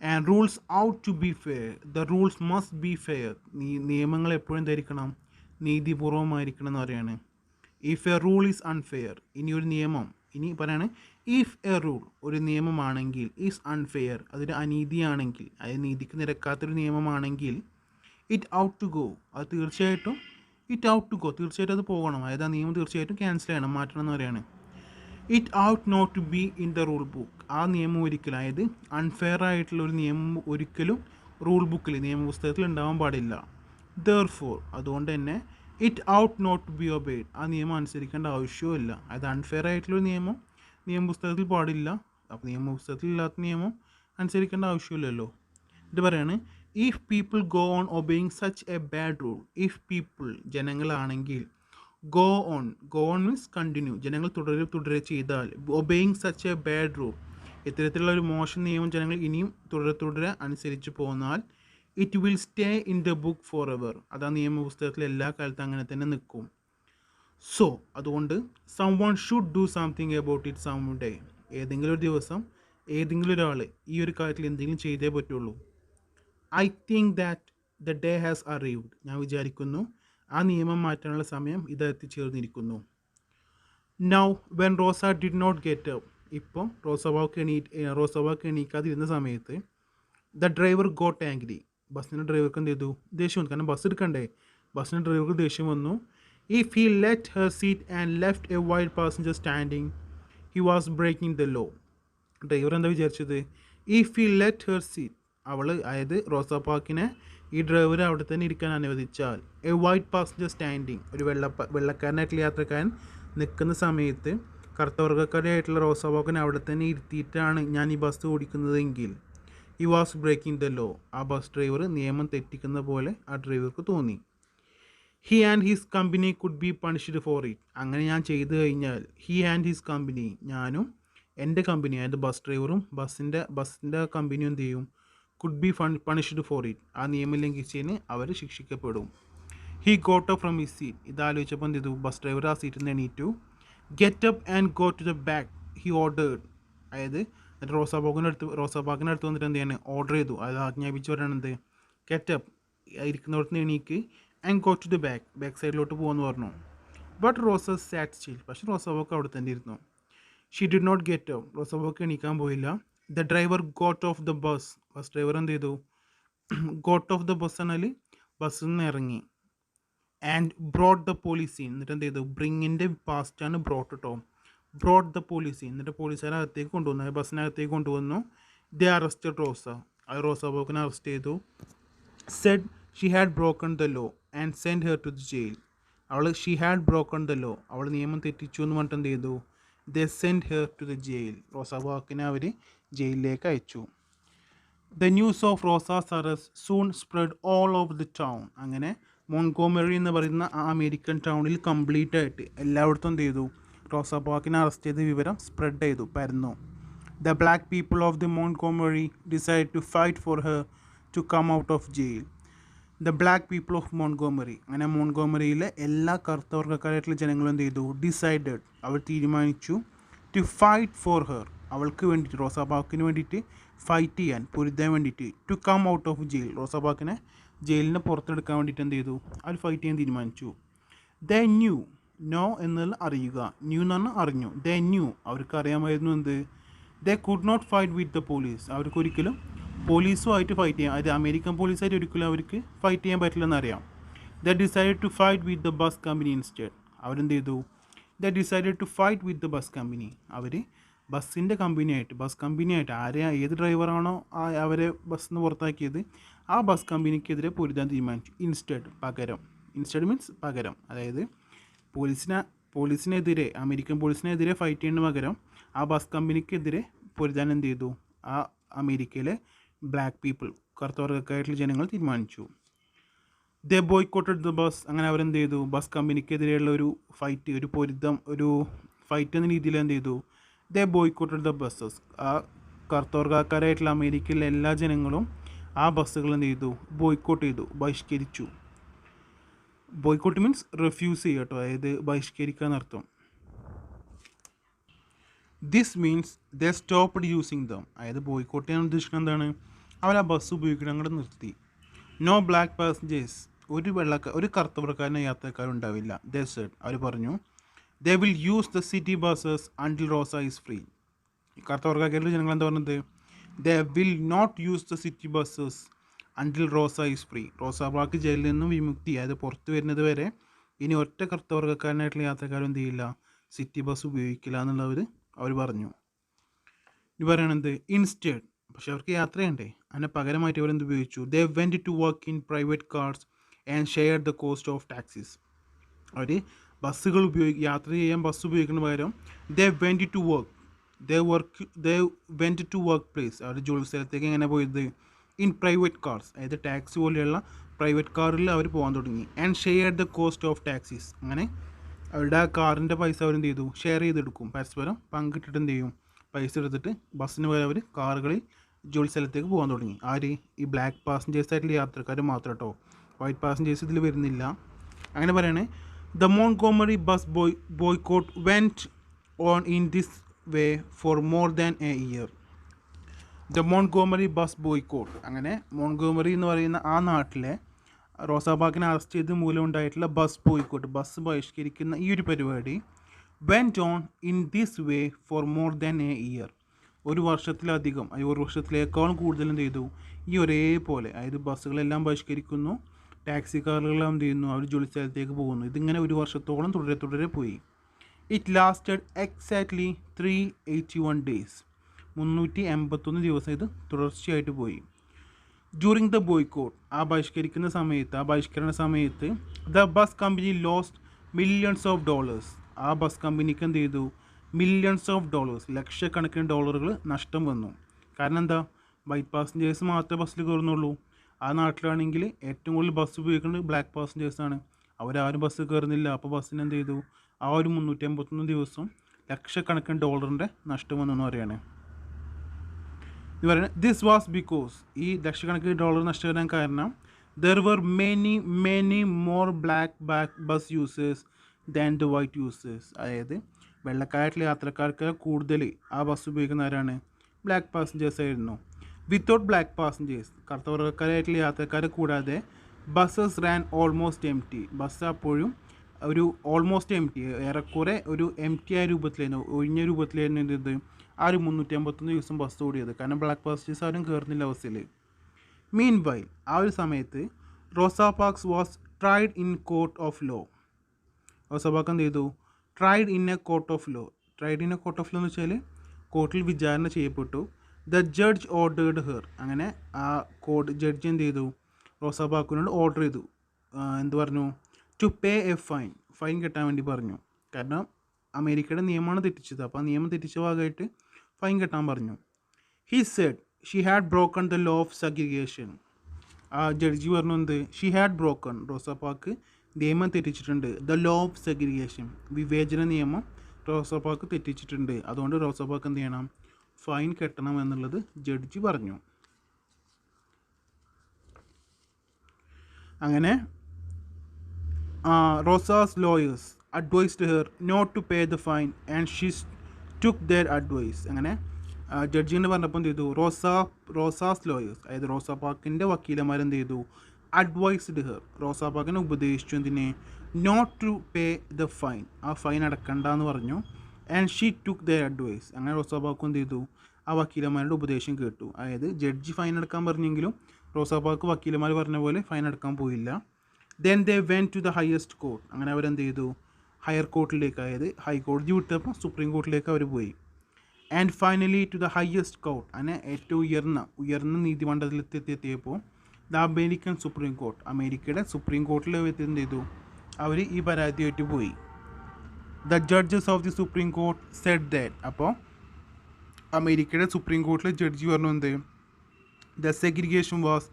And rules ought to be fair, the rules must be fair, നിയമങ്ങൾ എപ്പോഴും ധരിക്കണം, നീതിപൂർവമായിരിക്കണം എന്ന് പറയാണ്. If a rule is unfair, ഇനി ഒരു നിയമം, ഇനി പറയാണ് ഇഫ് എ റൂൾ, ഒരു നിയമമാണെങ്കിൽ, ഈസ് അൺഫെയർ, അതൊരു അനീതിയാണെങ്കിൽ, അതായത് നീതിക്ക് നിരക്കാത്തൊരു നിയമമാണെങ്കിൽ, ഇറ്റ് ഔട്ട് ടു ഗോ, അത് തീർച്ചയായിട്ടും ഇറ്റ് ഔട്ട് ടു ഗോ, തീർച്ചയായിട്ടും അത് പോകണം, അതായത് ആ നിയമം തീർച്ചയായിട്ടും ക്യാൻസൽ ചെയ്യണം, മാറ്റണം എന്ന് പറയാണ്. It ought not to be in the rule book, ആ നിയമം ഒരിക്കലും, അതായത് അൺഫെയർ ആയിട്ടുള്ള ഒരു നിയമം ഒരിക്കലും റൂൾ ബുക്കിൽ, നിയമപുസ്തകത്തിൽ ഉണ്ടാവാൻ പാടില്ല. ദെർഫോർ, അതുകൊണ്ട് തന്നെ it ought not to be obeyed, ആ നിയമം അനുസരിക്കേണ്ട ആവശ്യവുമില്ല, അതായത് അൺഫെയർ ആയിട്ടുള്ളൊരു നിയമം നിയമപുസ്തകത്തിൽ പാടില്ല, അപ്പോൾ നിയമപുസ്തകത്തിൽ ഇല്ലാത്ത നിയമം അനുസരിക്കേണ്ട ആവശ്യമില്ലല്ലോ. ഇത് പറയാണ് if people go on obeying such a bad rule, if people, ജനങ്ങളാണെങ്കിൽ, ഗോ ഓൺ മീൻസ് കണ്ടിന്യൂ, ജനങ്ങൾ തുടരെ ചെയ്താൽ, obeying such a bad rule, ഇത്തരത്തിലുള്ള ഒരു മോശം നിയമം ജനങ്ങൾ ഇനിയും തുടരെ അനുസരിച്ച് പോന്നാൽ, it will stay in the book forever, അത് ആ നിയമപുസ്തകത്തിൽ എല്ലാ കാലത്തും അങ്ങനെ തന്നെ നിൽക്കും. സോ അതുകൊണ്ട് someone should do something about it someday, ഏതെങ്കിലും ഒരു ദിവസം ഏതെങ്കിലും ഒരാൾ ഈ ഒരു കാര്യത്തിൽ എന്തെങ്കിലും ചെയ്തേ പറ്റുള്ളൂ. I think that the day has arrived, ഞാൻ വിചാരിക്കുന്നു ആ നിയമം മാറ്റാനുള്ള സമയം ഇത് എത്തിച്ചേർന്നിരിക്കുന്നു. Now when Rosa did not get up, ഇപ്പം റോസവാക്ക് എണീക്കാതിരുന്ന സമയത്ത്, ദ ഡ്രൈവർ ഗോട്ട് ആംഗ്രി, ബസ്സിൻ്റെ ഡ്രൈവർക്ക് എന്ത് ചെയ്തു? ദേഷ്യം വന്നു, കാരണം ബസ് എടുക്കണ്ടേ, ബസ്സിൻ്റെ ഡ്രൈവർക്ക് ദേഷ്യം വന്നു. If he let her seat and left a white passenger standing, he was breaking the law. Driver എന്താ വിചാരിച്ചത്? If he let her seat, അവൾ, അതായത് റോസ പാക്കിനെ ഈ ഡ്രൈവർ അവിടെ തന്നെ ഇരിക്കാൻ അനുവദിച്ചാൽ, എ വൈറ്റ് പാസഞ്ചർ സ്റ്റാൻഡിങ്, ഒരു വെള്ളക്കാരനായിട്ടുള്ള യാത്രക്കാരൻ നിൽക്കുന്ന സമയത്ത് കറുത്തവർഗ്ഗക്കാരായിട്ടുള്ള റോസ പാക്കിനെ അവിടെ തന്നെ ഇരുത്തിയിട്ടാണ് ഞാൻ ഈ ബസ് ഓടിക്കുന്നതെങ്കിൽ, he was breaking the law, ആ ബസ് ഡ്രൈവർ നിയമം തെറ്റിക്കുന്ന പോലെ ആ ഡ്രൈവർക്ക് തോന്നി. He and his company could be punished for it, അങ്ങനെ ഞാൻ ചെയ്തു കഴിഞ്ഞാൽ, ഹി ആൻഡ് ഹിസ് കമ്പനി, ഞാനും എൻ്റെ കമ്പനി, അതായത് ബസ് ഡ്രൈവറും ബസ്സിൻ്റെ കമ്പനിയും എന്ത് ചെയ്യും? Could be punished for it, ആ നിയമം ലംഘിച്ചതിന് അവർ ശിക്ഷിക്കപ്പെടും. He got up from his seat, ഇതാലോചിച്ചപ്പോൾ എന്ത് ചെയ്തു? ബസ് ഡ്രൈവർ ആ സീറ്റിൽ നിന്ന് എണീറ്റു. Get up and go to the back, he ordered, അതായത് റോസാപാക്കിൻ്റെ അടുത്ത് വന്നിട്ട് എന്ത് ചെയ്യാണ്? ഓർഡർ ചെയ്തു, അതായത് ആജ്ഞാപിച്ചു പറയണത്, ഗെറ്റ് അപ്പ്, ഇരിക്കുന്നിടത്ത് നിന്ന് എണീക്ക്, and go to the back സൈഡിലോട്ട് പോകുമെന്ന് പറഞ്ഞു. ബട്ട് റോസ സാറ്റ് സ്റ്റിൽ, പക്ഷേ റോസാപാക്ക് അവിടെ തന്നെ ഇരുന്നു. She did not get up, Rosa Parks എണീക്കാൻ പോയില്ല. The driver got off the bus driver എന്ത് ചെയ്തു? ഗോട്ട് ഓഫ് ദ ബസ് എന്നാൽ ബസ്സിൽ നിന്ന് ഇറങ്ങി. And brought the police in, എന്നിട്ട് എന്ത് ചെയ്തു? ബ്രിങ്ങിൻ്റെ പാസ്റ്റാണ് ബ്രോട്ട് കേട്ടോ. ബ്രോഡ് ദ പോലീസ് എന്നിട്ട് പോലീസുകാരെ അകത്തേക്ക് കൊണ്ടുവന്നു, ബസ്സിനകത്തേക്ക് കൊണ്ടുവന്നു. ദേ അറസ്റ്റഡ് റോസ, അത് റോസ പോക്കിനെ അറസ്റ്റ് ചെയ്തു. Said she had broken the law and send her to the jail. She had broken the law, അവൾ നിയമം തെറ്റിച്ചു എന്ന് പറഞ്ഞിട്ട് എന്ത് ചെയ്തു? They send her to the jail, Rosa പാക്കിനെ അവർ ജയിലിലേക്ക് അയച്ചു. The news of Rosa's arrest soon spread all over the town. അങ്ങനെ മോൺഗോമെറി എന്ന് പറയുന്ന ആ അമേരിക്കൻ ടൗണിൽ കംപ്ലീറ്റ് ആയിട്ട് എല്ലായിടത്തും എന്ത് ചെയ്തു? റോസ പാക്കിനെ അറസ്റ്റ് ചെയ്ത വിവരം സ്പ്രെഡ് ചെയ്തു, പരന്നു. The black people of the Montgomery decide to fight for her to come out of jail. The black people of Montgomery, അങ്ങനെ മോൺഗോമറിയിലെ എല്ലാ കറുത്തവർഗക്കാരായിട്ടുള്ള ജനങ്ങളും എന്ത് ചെയ്തു? ഡിസൈഡഡ്, അവർ തീരുമാനിച്ചു. ടു ഫൈറ്റ് ഫോർ ഹെർ, അവൾക്ക് വേണ്ടിയിട്ട്, റോസാ പാക്കിന് വേണ്ടിയിട്ട് ഫൈറ്റ് ചെയ്യാൻ, പൊരുതാൻ വേണ്ടിയിട്ട്. To come out of jail, Rosa പാക്കിനെ ജയിലിനെ പുറത്തെടുക്കാൻ വേണ്ടിയിട്ട് എന്ത് ചെയ്തു? അവർ ഫൈറ്റ് ചെയ്യാൻ തീരുമാനിച്ചു. ദ ന്യൂ, നോ എന്നുള്ള അറിയുക, ന്യൂ എന്ന് പറഞ്ഞാൽ അറിഞ്ഞു. ദ ന്യൂ, അവർക്ക് അറിയാമായിരുന്നു എന്ത്? They could not fight with the police, അവർക്ക് ഒരിക്കലും പോലീസുമായിട്ട് ഫൈറ്റ് ചെയ്യാം, അതായത് അമേരിക്കൻ പോലീസായിട്ട് ഒരിക്കലും അവർക്ക് ഫൈറ്റ് ചെയ്യാൻ പറ്റില്ലെന്ന് അറിയാം. The decide to fight with the bus company instead, അവരെന്ത് ചെയ്തു? The decide to fight with the bus company, അവർ ബസ്സിൻ്റെ കമ്പനിയായിട്ട് ഏത് ഡ്രൈവറാണോ അവരെ ബസ്സിൽ നിന്ന് പുറത്താക്കിയത് ആ ബസ് കമ്പനിക്കെതിരെ പൊരുതാൻ തീരുമാനിച്ചു. ഇൻസ്റ്റെഡ്, പകരം. ഇൻസ്റ്റെഡ് മീൻസ് പകരം, അതായത് പോലീസിനെതിരെ, അമേരിക്കൻ പോലീസിനെതിരെ ഫൈറ്റ് ചെയ്യുന്ന പകരം ആ ബസ് കമ്പനിക്കെതിരെ പൊരുതാൻ എന്ത് ചെയ്തു? ആ അമേരിക്കയിലെ ബ്ലാക്ക് പീപ്പിൾ, കറുത്തവർഗക്കാരായിട്ടുള്ള ജനങ്ങൾ തീരുമാനിച്ചു. ദേ ബോയ്ക്കോട്ടഡ് ദ ബസ്, അങ്ങനെ അവരെന്ത് ചെയ്തു? ബസ് കമ്പനിക്കെതിരെയുള്ള ഒരു ഫൈറ്റ്, ഒരു പൊരുത്തം, ഒരു ഫൈറ്റ് എന്ന രീതിയിൽ എന്ത് ചെയ്തു? ദേ ബോയ്ക്കോട്ടഡ് ദ ബസ്സസ്, ആ കറുത്തവർഗക്കാരായിട്ടുള്ള അമേരിക്കയിലെ എല്ലാ ജനങ്ങളും ആ ബസ്സുകൾ എന്ത് ചെയ്തു? ബോയ്ക്കോട്ട് ചെയ്തു, ബഹിഷ്കരിച്ചു. ബോയ്ക്കോട്ട് മീൻസ് റിഫ്യൂസ് ചെയ്യുക കേട്ടോ, അതായത് ബഹിഷ്കരിക്കുക എന്നർത്ഥം. This means they stopped using dum, അതായത് ബോയ്ക്കോട്ട് ചെയ്യാൻ ഉദ്ദേശിക്കുന്നത് എന്താണ്? അവർ ആ ബസ് ഉപയോഗിക്കണം അങ്ങോട്ട് നിർത്തി. നോ ബ്ലാക്ക് പാസഞ്ചേഴ്സ്, ഒരു കറുത്തവർക്കാരനെ യാത്രക്കാരുണ്ടാവില്ല. ദേ സെഡ്, അവർ പറഞ്ഞു. They will use the city buses until Rosa is free. കറുത്തവർക്കാരുടെ ജനങ്ങൾ എന്താ പറഞ്ഞത്? They will not use the city buses until Rosa is free. Rosa Park ജയിലിൽ നിന്നും വിമുക്തി, അതായത് പുറത്ത് വരുന്നത് വരെ ഇനി ഒറ്റ കറുത്തവർഗക്കാരനായിട്ടുള്ള യാത്രക്കാരും എന്ത് ചെയ്യില്ല? സിറ്റി ബസ് ഉപയോഗിക്കില്ല എന്നുള്ളവർ അവർ പറഞ്ഞു. ഇത് പറയണത് ഇൻസ്റ്റെഡ്, പക്ഷെ അവർക്ക് യാത്ര ചെയ്യണ്ടേ, അതിന് പകരമായിട്ട് അവരെന്ത് ഉപയോഗിച്ചു? They went to work in private cars and share the cost of taxis. അവർ ബസ്സുകൾ യാത്ര ചെയ്യാൻ ബസ് ഉപയോഗിക്കുന്ന പകരം they went to work, they went to work place, അവർ ജോലി സ്ഥലത്തേക്ക് എങ്ങനെ പോയത്? ഇൻ പ്രൈവറ്റ് കാർസ്, അതായത് ടാക്സി പോലെയുള്ള പ്രൈവറ്റ് കാറിൽ അവർ പോകാൻ തുടങ്ങി. And share the cost of taxis, അങ്ങനെ അവരുടെ ആ കാറിൻ്റെ പൈസ അവരെന്ത് ചെയ്തു? ഷെയർ ചെയ്തെടുക്കും, പരസ്പരം പങ്കിട്ടിട്ട് എന്ത് ചെയ്യും? പൈസ എടുത്തിട്ട് ബസ്സിന് പോലെ അവർ കാറുകളിൽ ജോലി സ്ഥലത്തേക്ക് പോകാൻ തുടങ്ങി. ആര്? ഈ ബ്ലാക്ക് പാസഞ്ചേഴ്സ് ആയിട്ടുള്ള യാത്രക്കാർ മാത്രം കേട്ടോ, വൈറ്റ് പാസഞ്ചേഴ്സ് ഇതിൽ വരുന്നില്ല. അങ്ങനെ പറയണേ, the Montgomery bus boycott went on in this way for more than a year. The Montgomery bus boycott, അങ്ങനെ മോൺഗോമറി എന്ന് പറയുന്ന ആ നാട്ടിലെ റോസാ പാക്കിനെ അറസ്റ്റ് ചെയ്ത് മൂലം ഉണ്ടായിട്ടുള്ള ബസ് ബോയ്ക്കോട്ട്, ബസ് ബഹിഷ്കരിക്കുന്ന ഈ ഒരു പരിപാടി went on in this way for more than a year, ഒരു വർഷത്തിലധികം, ഒരു വർഷത്തിലേക്കാളും കൂടുതൽ എന്ത് ചെയ്തു? ഈ ഒരേപോലെ, അതായത് ബസ്സുകളെല്ലാം ബഹിഷ്കരിക്കുന്നു, ടാക്സി കാറുകളെല്ലാം എന്ത് ചെയ്യുന്നു? അവർ ജോലി സ്ഥലത്തേക്ക് പോകുന്നു. ഇതിങ്ങനെ ഒരു വർഷത്തോളം തുടരെ പോയി. ഇറ്റ് ലാസ്റ്റഡ് എക്സാക്ട്ലി 381 days, 381 ദിവസം ഇത് തുടർച്ചയായിട്ട് പോയി. ഡ്യൂറിങ് ദ ബോയ്ക്കോട്ട്, ആ ബഹിഷ്കരണ സമയത്ത് the bus company lost millions of dollars, ആ ബസ് കമ്പനിക്ക് എന്ത് ചെയ്തു? മില്യൺസ് ഓഫ് ഡോളേഴ്സ്, ലക്ഷക്കണക്കിന് ഡോളറുകൾ നഷ്ടം വന്നു. കാരണം എന്താ? വൈറ്റ് പാസഞ്ചേഴ്സ് മാത്രമേ ബസ്സിൽ കയറുന്നുള്ളൂ. ആ നാട്ടിലാണെങ്കിൽ ഏറ്റവും കൂടുതൽ ബസ് ഉപയോഗിക്കുന്നത് ബ്ലാക്ക് പാസഞ്ചേഴ്സാണ്, അവരാരും ബസ് കയറുന്നില്ല. അപ്പോൾ ബസ്സിന് എന്ത് ചെയ്തു? ആ ഒരു 381 ദിവസം ലക്ഷക്കണക്കിന് ഡോളറിൻ്റെ നഷ്ടം വന്നു എന്ന് പറയുകയാണ്. ഇത് പറയുന്നത് ദിസ് വാസ് ബിക്കോസ്, ഈ ലക്ഷക്കണക്കിന് ഡോളർ നഷ്ടം വരാൻ കാരണം there were many more black bus users than the white users, അതായത് വെള്ളക്കാരായിട്ടുള്ള യാത്രക്കാർക്ക് കൂടുതൽ ആ ബസ് ഉപയോഗിക്കുന്ന ആരാണ്? ബ്ലാക്ക് പാസഞ്ചേഴ്സ് ആയിരുന്നു. വിത്തൗട്ട് ബ്ലാക്ക് പാസഞ്ചേഴ്സ്, കറുത്തവർഗക്കാരായിട്ടുള്ള യാത്രക്കാരെ കൂടാതെ buses ran almost empty, bus അപ്പോഴും ഒരു ഓൾമോസ്റ്റ് എം ടി, ഏറെക്കുറെ ഒരു എം ടി ആയ രൂപത്തിലായിരുന്നു, ഒഴിഞ്ഞ രൂപത്തിലായിരുന്നു എന്ത് ആ ഒരു 351 ദിവസം ബസ് ഓടിയത്. കാരണം ബ്ലാക്ക് പാസഞ്ചേഴ്സ് ആരും കയറുന്നില്ല ബസ്സിൽ. മീൻ വൈൽ, ആ ഒരു സമയത്ത് Rosa Parks was tried in court of law. Rosa Park എന്ത് ചെയ്തു? Tried in a court of law, tried in a court of law എന്ന് വെച്ചാൽ കോർട്ടിൽ വിചാരണ ചെയ്യപ്പെട്ടു. ദ ജഡ്ജ് ഓർഡേർഡ് ഹെർ, അങ്ങനെ ആ ജഡ്ജ് എന്ത് ചെയ്തു, റോസാബാക്കുവിനോട് ഓർഡർ ചെയ്തു, എന്ത് പറഞ്ഞു, ടു പേ എ ഫൈൻ കെട്ടാൻ വേണ്ടി പറഞ്ഞു. കാരണം അമേരിക്കയുടെ നിയമമാണ് തെറ്റിച്ചത്, അപ്പോൾ ആ നിയമം തെറ്റിച്ച ഭാഗമായിട്ട് ഫൈൻ കെട്ടാൻ പറഞ്ഞു. He said she had broken the law of segregation. ആ ജഡ്ജി പറഞ്ഞു എന്ത്, ഷീ ഹാഡ് ബ്രോക്കൺ, റോസാപ്പാക്ക് നിയമം തെറ്റിച്ചിട്ടുണ്ട്, ദ ലോ ഓഫ് സെഗ്രിഗേഷൻ, വിവേചന നിയമം റോസാപ്പാക്ക് തെറ്റിച്ചിട്ടുണ്ട്, അതുകൊണ്ട് റോസാപ്പാക്ക് എന്ത് ചെയ്യണം, ഫൈൻ കെട്ടണം എന്നുള്ളത് ജഡ്ജി പറഞ്ഞു. അങ്ങനെ Rosa's lawyers advised her not to pay the fine and she took their advice. അങ്ങനെ ജഡ്ജിനെ പറഞ്ഞപ്പോൾ എന്ത് ചെയ്തു, റോസാസ് ലോയേഴ്സ്, അതായത് റോസാപ്പാക്കിൻ്റെ വക്കീലന്മാരെന്ത് ചെയ്തു, അഡ്വൈസ്ഡ് ഹെർ, റോസാപ്പാക്കിനെ ഉപദേശിച്ചു എന്തിനെ, not to pay the fine, ആ ഫൈൻ അടക്കണ്ട എന്ന് പറഞ്ഞു. And she took their advice, അങ്ങനെ റോസാപ്പാക്കും എന്ത് ചെയ്തു, ആ വക്കീലന്മാരുടെ ഉപദേശം കേട്ടു. അതായത് ജഡ്ജി ഫൈൻ അടക്കാൻ പറഞ്ഞെങ്കിലും റോസാപ്പാക്ക് വക്കീലന്മാർ പറഞ്ഞ പോലെ ഫൈൻ അടക്കാൻ പോയില്ല. Then they went to the highest court, അങ്ങനെ അവരെന്ത് ചെയ്തു, ഹയർ കോർട്ടിലേക്ക്, അതായത് ഹൈക്കോടതി വിട്ടപ്പോൾ സുപ്രീം കോർട്ടിലേക്ക് അവർ പോയി. And finally to the highest court, അങ്ങനെ ഏറ്റവും ഉയർന്ന നീതിമണ്ഡലത്തിലെത്തിയപ്പോൾ ദ അമേരിക്കൻ സുപ്രീം കോർട്ട്, അമേരിക്കയുടെ സുപ്രീം കോർട്ടിൽ എന്ത് ചെയ്തു, അവർ ഈ പരാതിയായിട്ട് പോയി. The judges of the supreme court said that, അപ്പോൾ അമേരിക്കയുടെ സുപ്രീം കോർട്ടിലെ ജഡ്ജി പറഞ്ഞു എന്ത്, the segregation was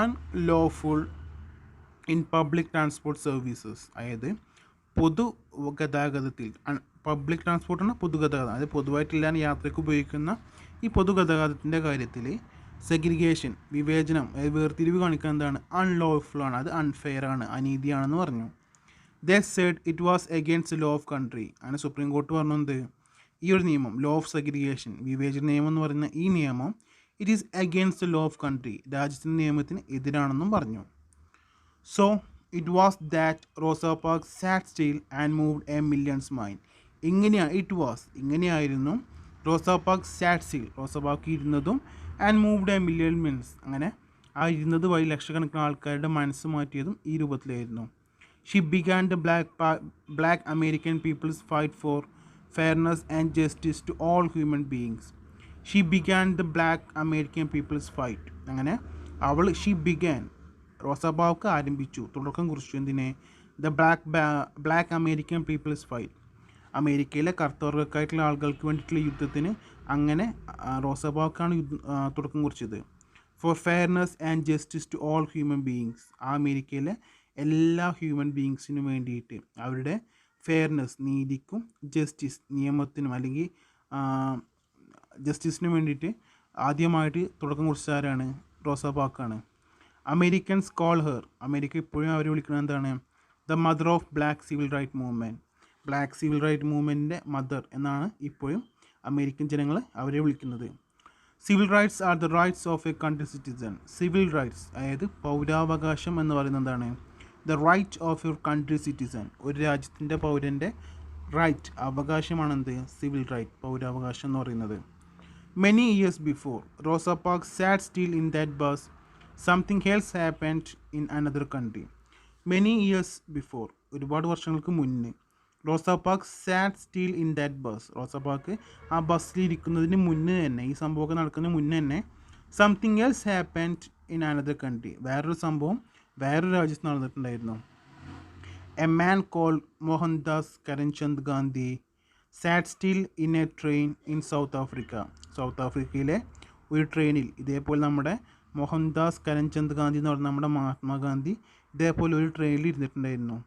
unlawful in public transport services, അതായത് പൊതുഗതാഗതത്തിൽ, പബ്ലിക് ട്രാൻസ്പോർട്ടാണ് പൊതുഗതാഗതം, അതായത് പൊതുവായിട്ടില്ലാതെ യാത്രയ്ക്ക് ഉപയോഗിക്കുന്ന ഈ പൊതുഗതാഗതത്തിൻ്റെ കാര്യത്തിൽ സെഗ്രിഗേഷൻ, വിവേചനം, വേർതിരിവ് കാണിക്കാൻ എന്താണ്, അൺലോഫുള്ളാണ്, അത് അൺഫെയർ ആണ്, അനീതിയാണെന്ന് പറഞ്ഞു. ദേ said it was against law of country, അങ്ങനെ സുപ്രീം കോർട്ട് പറഞ്ഞത് ഈ ഒരു നിയമം, ലോ ഓഫ് സെഗ്രിഗേഷൻ, വിവേചന നിയമം എന്ന് പറയുന്ന ഈ നിയമം, it is against law of country, രാജ്യത്തിൻ്റെ നിയമത്തിന് എതിരാണെന്നും പറഞ്ഞു. So it was that Rosa Park sat still and moved a millions mind. ഇങ്ങനെയായിരുന്നു Rosa Park sat still, Rosa Park ഇരുന്നതും, and moved a million means, അങ്ങനെ ആ ഇരുന്നത് വഴി ലക്ഷക്കണക്കിന് ആൾക്കാരുടെ മനസ്സ് മാറ്റിയതും ഈ രൂപത്തിലായിരുന്നു. She began the black American people's fight for fairness and justice to all human beings. She began the black American people's fight, അങ്ങനെ ഷി ബിഗാൻ, റോസാബാവ്ക്ക് ആരംഭിച്ചു, തുടക്കം കുറിച്ചു എന്തിനെ, the black American people's fight, അമേരിക്കയിലെ കറുത്തവർഗക്കായിട്ടുള്ള ആളുകൾക്ക് വേണ്ടിയിട്ടുള്ള യുദ്ധത്തിന്, അങ്ങനെ റോസാബാവ്ക്കാണ് തുടക്കം കുറിച്ചത്. For fairness and justice to all human beings, ആ അമേരിക്കയിലെ എല്ലാ ഹ്യൂമൻ ബീയിങ്സിനും വേണ്ടിയിട്ട് അവരുടെ ഫെയർനെസ്, നീതിക്കും, ജസ്റ്റിസ്, നിയമത്തിനും അല്ലെങ്കിൽ ജസ്റ്റിസിനും വേണ്ടിയിട്ട് ആദ്യമായിട്ട് തുടക്കം കുറിച്ചാരാണ്, റോസാബാവ്ക്കാണ്. അമേരിക്കൻസ് കോൾ ഹെർ, അമേരിക്ക ഇപ്പോഴും അവർ വിളിക്കുന്നത് എന്താണ്, the mother of black civil right movement, black civil right മൂവ്മെൻറ്റിൻ്റെ മദർ എന്നാണ് ഇപ്പോഴും അമേരിക്കൻ ജനങ്ങൾ അവരെ വിളിക്കുന്നത്. Civil rights are the rights of a country citizen, civil rights അതായത് പൗരാവകാശം എന്ന് പറയുന്നത് എന്താണ്, the right of your country citizen, ഒരു രാജ്യത്തിൻ്റെ പൗരൻ്റെ റൈറ്റ്, അവകാശമാണെന്ത്, സിവിൽ റൈറ്റ്, പൗരാവകാശം എന്ന് പറയുന്നത്. Many years before Rosa Park sat still in that bus, something else happened in another country. Many years before, ഒരുപാട് വർഷങ്ങൾക്ക് മുന്നേ, Rosa Park sat still in that bus, Rosa Park ആ ബസ്സിലിരിക്കുന്നതിന് മുന്നേ തന്നെ, ഈ സംഭവമൊക്കെ നടക്കുന്നതിന് മുന്നേ തന്നെ, something else happened in another country, വേറൊരു സംഭവം വേറൊരു രാജ്യത്ത് നടന്നിട്ടുണ്ടായിരുന്നു. A man called Mohandas Karamchand Gandhi sat still in a train in South Africa, South ആഫ്രിക്കയിലെ ഒരു ട്രെയിനിൽ ഇതേപോലെ നമ്മുടെ മോഹൻദാസ് കരംചന്ദ് ഗാന്ധി എന്ന് പറഞ്ഞ നമ്മുടെ മഹാത്മാഗാന്ധി ഇതേപോലെ ഒരു ട്രെയിനിൽ ഇരുന്നിട്ടുണ്ടായിരുന്നു.